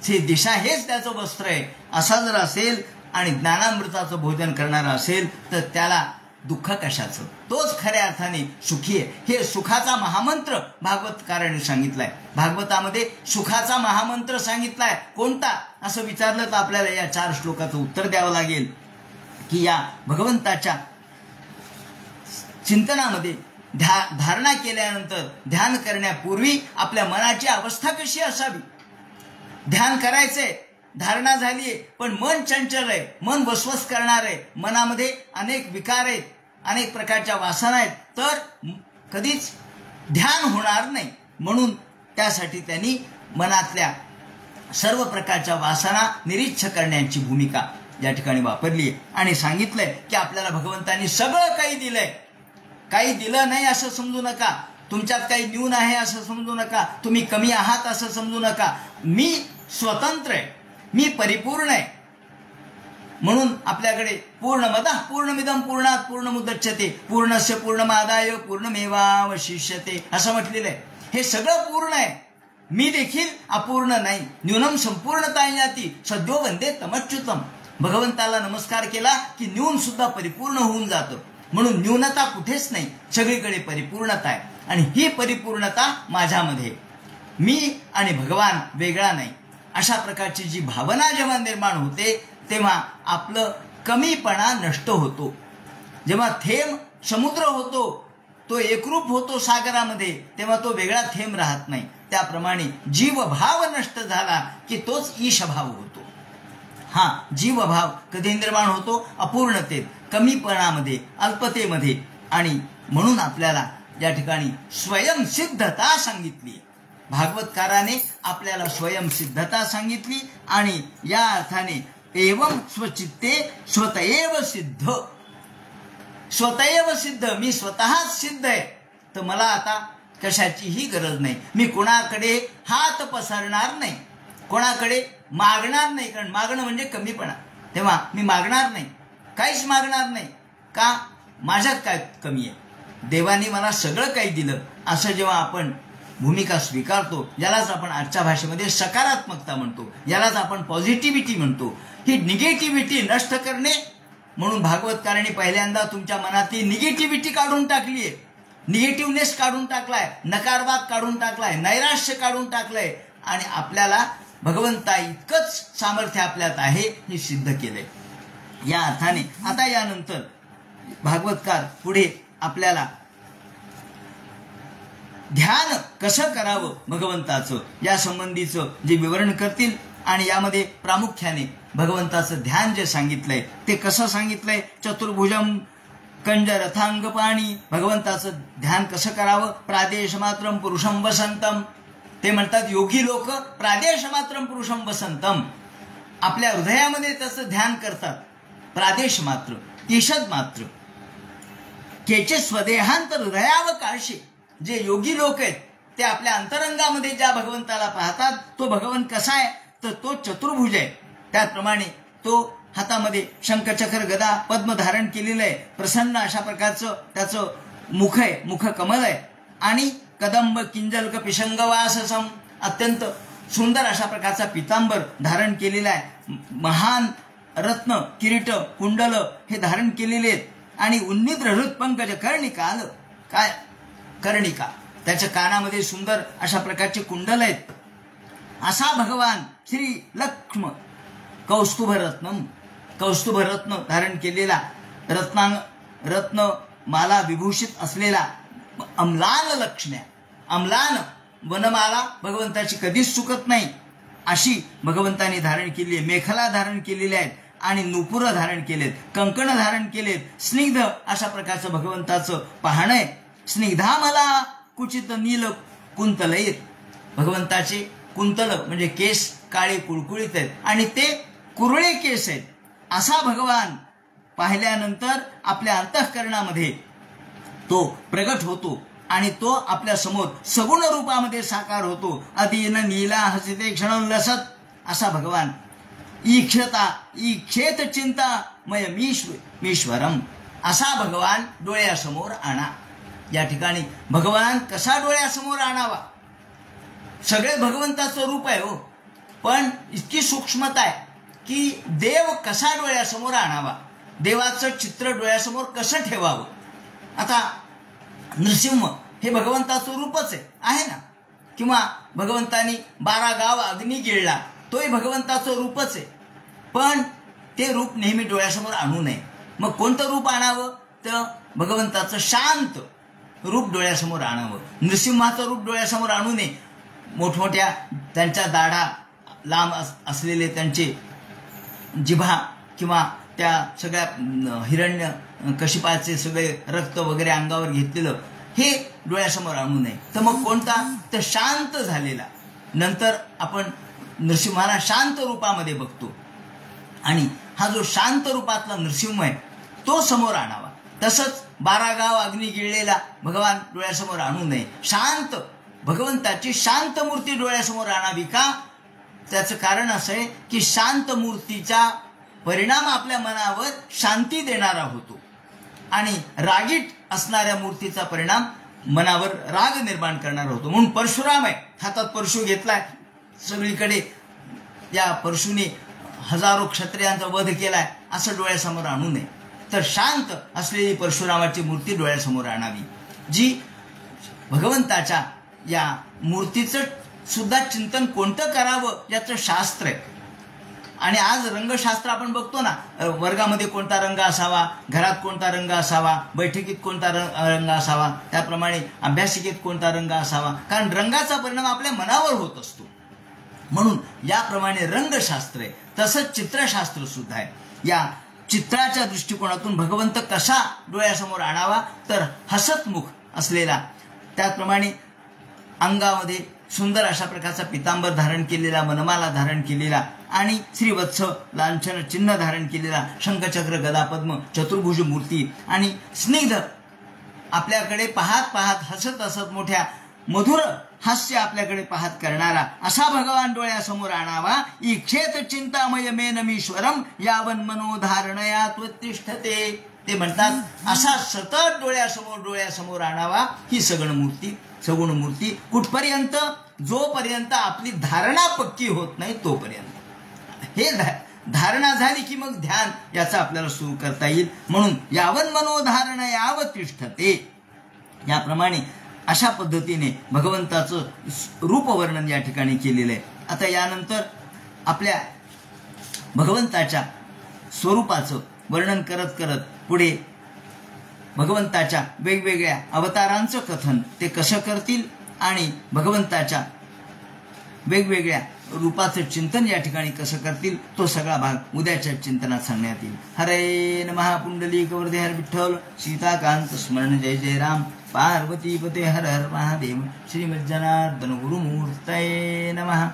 हे दिशा हेच त्याचं वस्त्र आहे असा जर असेल, आणि ज्ञानामृताचं भोजन करणारा असेल तर त्याला दुःख कशाचं, तोच खऱ्या अर्थाने सुखी आहे. हे सुखाचा महामंत्र भागवतकारांनी सांगितलाय. भागवतामध्ये सुखाचा महामंत्र सांगितलाय. कोणता असं विचारलं तर आपल्याला या 4 श्लोकाचं उत्तर द्यावं लागेल की या भगवंताच्या चिंतनामध्ये धारणा केल्यानंतर ध्यान करण्यापूर्वी आपल्या मनाची अवस्था कशी असावी. ध्यान करायचंय, धारणा झालीये, पण मन चंचल आहे, मन वसवस करणार आहे, मनामध्ये अनेक विकार आहेत, अनेक प्रकारच्या वासना आहेत, तर कधीच ध्यान होणार नाही. म्हणून त्यासाठी त्यांनी मनातल्या सर्व प्रकारच्या वासना निरीच्छ करण्याची भूमिका या ठिकाणी वापरली आहे. आणि सांगितलंय की आपल्याला भगवंतांनी सगळं काही दिलंय, काही दिलं नाही असं समजू नका, तुमच्यात काही न्यून आहे असं समजू नका, तुम्ही कमी आहात असं समजू नका. मी स्वतंत्र आहे, मी परिपूर्ण आहे. म्हणून आपल्याकडे पूर्णमदः पूर्णमिदं पूर्णात् पूर्णमुदच्यते पूर्णस्य पूर्णमादाय पूर्णमेवावशिष्यते असं म्हटलेलं आहे. हे सगळं पूर्ण आहे, मी देखील अपूर्ण नाही. न्यूनम संपूर्णता याती सद्यो वंदे तमच्युतम. भगवंताला नमस्कार केला की न्यून सुद्धा परिपूर्ण होऊन जातं. म्हणून न्यूनता कुठेच नाही, सगळीकडे परिपूर्णता आहे. आणि ही परिपूर्णता माझ्यामध्ये, मी आणि भगवान वेगळा नाही, अशा प्रकारची जी भावना जेव्हा निर्माण होते तेव्हा आपलं कमीपणा नष्ट होतो. जेव्हा थेंब समुद्र होतो, तो एकरूप होतो सागरामध्ये, तेव्हा तो वेगळा थेंब राहत नाही. त्याप्रमाणे जीवभाव नष्ट झाला की तोच ईशभाव होतो. हा जीवभाव कधी निर्माण होतो? अपूर्णतेत, कमीपणामध्ये, अल्पतेमध्ये. आणि म्हणून आपल्याला या ठिकाणी स्वयंसिद्धता सांगितली. भागवतकाराने आपल्याला स्वयंसिद्धता सांगितली आणि या अर्थाने एवं स्वचित्ते स्वतएव सिद्ध. स्वतएव सिद्ध, मी स्वतःच सिद्ध आहे, तर मला आता कशाचीही गरज नाही. मी कोणाकडे हात पसरणार नाही, कोणाकडे मागणार नाही. कारण मागणं म्हणजे कमीपणा. तेव्हा मी मागणार नाही, काहीच मागणार नाही. का? माझ्यात काय कमी आहे? देवाने मला सगळं काही दिलं, असं जेव्हा आपण भूमिका स्वीकारतो, यालाच आपण आजच्या भाषेमध्ये सकारात्मकता म्हणतो, यालाच आपण पॉझिटिव्हिटी म्हणतो. ही निगेटिव्हिटी नष्ट करणे. म्हणून भागवतकारांनी पहिल्यांदा तुमच्या मनातली निगेटिव्हिटी काढून टाकली आहे, निगेटिव्हनेस काढून टाकलाय, नकारवाद काढून टाकलाय, नैराश्य काढून टाकलंय आणि आपल्याला भगवंता इतकंच सामर्थ्य आपल्यात आहे हे सिद्ध केलंय. या अर्थाने आता यानंतर भागवतकार पुढे आपल्याला ध्यान कसं करावं भगवंताचं या संबंधीचं जे विवरण करतील. आणि यामध्ये प्रामुख्याने भगवंताचं ध्यान जे सांगितलंय ते कसं सांगितलंय? चतुर्भुजम कंजरथांग पाणी. भगवंताचं ध्यान कसं करावं? प्रादेश मात्रम पुरुषम वसंतम. ते म्हणतात योगी लोक प्रादेश मात्रम पुरुषम वसंतम, आपल्या हृदयामध्ये त्याचं ध्यान करतात. प्रादेश मात्र, ईषद मात्र, केचे स्वदेहांतर हृदयावकाशे. जे योगी लोक आहेत ते आपल्या अंतरंगामध्ये ज्या भगवंताला पाहतात, तो भगवंत कसा आहे? तर तो चतुर्भुज आहे. त्याचप्रमाणे तो हातामध्ये शंखचक्र गदा पद्म धारण केलेलं आहे. प्रसन्न अशा प्रकारचं त्याचं मुख आहे, मुख कमल आहे. आणि कदंब किंजलक पिशंगवाससम, अत्यंत सुंदर अशा प्रकारचा पितांबर धारण केलेला आहे. महान रत्न किरीट कुंडल हे धारण केलेले आहेत. आणि उन्निद्र हृत्पंकज कर्णिका. काय कर्णिका? त्याच्या कानामध्ये सुंदर अशा प्रकारचे कुंडल आहेत. असा भगवान श्री लक्ष्म कौस्तुभरत्नम, कौस्तुभरत्न धारण केलेला, रत्न माला विभूषित असलेला अम्लान लक्ष्म्या. अम्लान वनमाला भगवंताची कधीच चुकत नाही अशी भगवंताने धारण केली आहे. मेखला धारण केलेल्या आहेत आणि नुपुर धारण केलेत, कंकण धारण केलेत. स्निग्ध अशा प्रकारचं भगवंताचं पाहणं आहे. स्निग्धा मला कुचित नील कुंतलयत. भगवंताचे कुंतल म्हणजे केस काळे कुळकुळीत आहेत आणि ते कुरळे केस आहेत. असा भगवान पाहिल्यानंतर आपल्या अंतःकरणामध्ये तो प्रगट होतो आणि तो आपल्या समोर सगुण रूपामध्ये साकार होतो. अधीन नीला हसिते क्षण लसत. असा भगवान ईक्षेत चिंता मयमीश्वरम. असा भगवान डोळ्यासमोर आणा. या ठिकाणी भगवान कसा डोळ्यासमोर आणावा? सगळे भगवंताचं रूप आहे हो, पण इतकी सूक्ष्मता आहे की देव कसा डोळ्यासमोर आणावा, देवाचं चित्र डोळ्यासमोर कसं ठेवावं. आता नृसिंह हे भगवंताचं रूपच आहे ना, किंवा भगवंतानी 12 गाव अग्नी गिळला, तोही भगवंताचं रूपच आहे. पण ते रूप नेहमी डोळ्यासमोर आणू नये. मग कोणतं रूप आणावं? तर भगवंताचं शांत रूप डोळ्यासमोर आणावं. नृसिंहाचं रूप डोळ्यासमोर आणू नये. मोठमोठ्या त्यांच्या दाढा, लांब असलेले त्यांचे जिभा, किंवा त्या सगळ्या हिरण्य कशिपाचे सगळे रक्त वगैरे अंगावर घेतलेलं, हे डोळ्यासमोर आणू नये. तर मग कोणता? तर शांत झालेला. नंतर आपण नृसिंहाला शांत रूपामध्ये बघतो आणि हा जो शांत रूपातला नृसिंह आहे तो समोर आणावा. तसंच 12 गाव अग्नी गिळलेला भगवान डोळ्यासमोर आणू नये. शांत भगवंताची शांत मूर्ती डोळ्यासमोर आणावी. का? त्याचं कारण असं आहे की शांत मूर्तीचा परिणाम आपल्या मनावर शांती देणारा होतो आणि रागीट असणाऱ्या मूर्तीचा परिणाम मनावर राग निर्माण करणार होतो. म्हणून परशुराम आहे, हातात परशु घेतलाय, सगळीकडे या परशुने हजारो क्षत्रियांचा वध केलाय असं डोळ्यासमोर आणू नये. तर शांत असलेली परशुरामाची मूर्ती डोळ्यासमोर आणावी, जी भगवंताच्या या मूर्तीचं सुद्धा चिंतन कोणतं करावं याचं शास्त्र आहे. आणि आज रंगशास्त्र आपण बघतो ना, वर्गामध्ये कोणता रंग असावा, घरात कोणता रंग असावा, बैठकीत कोणता रंग असावा, त्याप्रमाणे अभ्यासिकेत कोणता रंग असावा, कारण रंगाचा परिणाम आपल्या मनावर होत असतो. म्हणून याप्रमाणे रंगशास्त्र आहे. तसंच चित्रशास्त्र सुद्धा आहे. या चित्राच्या दृष्टिकोनातून भगवंत कसा डोळ्यासमोर आणावा, तर हसतमुख असलेला, त्याचप्रमाणे अंगामध्ये सुंदर अशा प्रकारचा पितांबर धारण केलेला, मनमाला धारण केलेला आणि श्रीवत्स लांछन चिन्ह धारण केलेला, शंखचक्र गदापद्म चतुर्भुज मूर्ती आणि स्निग्ध आपल्याकडे पाहत पाहत हसत हसत मोठ्या मधुर हास्य आपल्याकडे पाहत करणारा असा भगवान डोळ्यासमोर आणावा. इच्छेत चिंतामय मेनमीश्वरम यावन मनोधारणया त्वतिष्ठते. ते म्हणतात असा सतत डोळ्यासमोर आणावा ही सगुण मूर्ती कुठपर्यंत, जोपर्यंत आपली धारणा पक्की होत नाही तोपर्यंत. हे धारणा झाली की मग ध्यान याचा आपल्याला सुरू करता येईल. म्हणून यावन मनोधारण याव तिष्ठते, याप्रमाणे अशा पद्धतीने भगवंताचं रूपवर्णन या ठिकाणी केलेलं आहे. आता यानंतर आपल्या भगवंताच्या स्वरूपाचं वर्णन करत करत पुढे भगवंताच्या वेगवेगळ्या अवतारांचं कथन ते कसं करतील आणि भगवंताच्या वेगवेगळ्या रूपाचं चिंतन या ठिकाणी कसं करतील तो सगळा भाग उद्याच्या चिंतनात सांगण्यात येईल. हरे नमः. पुंडलिक वरदे हर विठ्ठल. सीताकांत स्मरण जय जय राम. पार्वती पते हर हर महादेव. श्रीमज्जनार्दन गुरुमूर्तये नमः.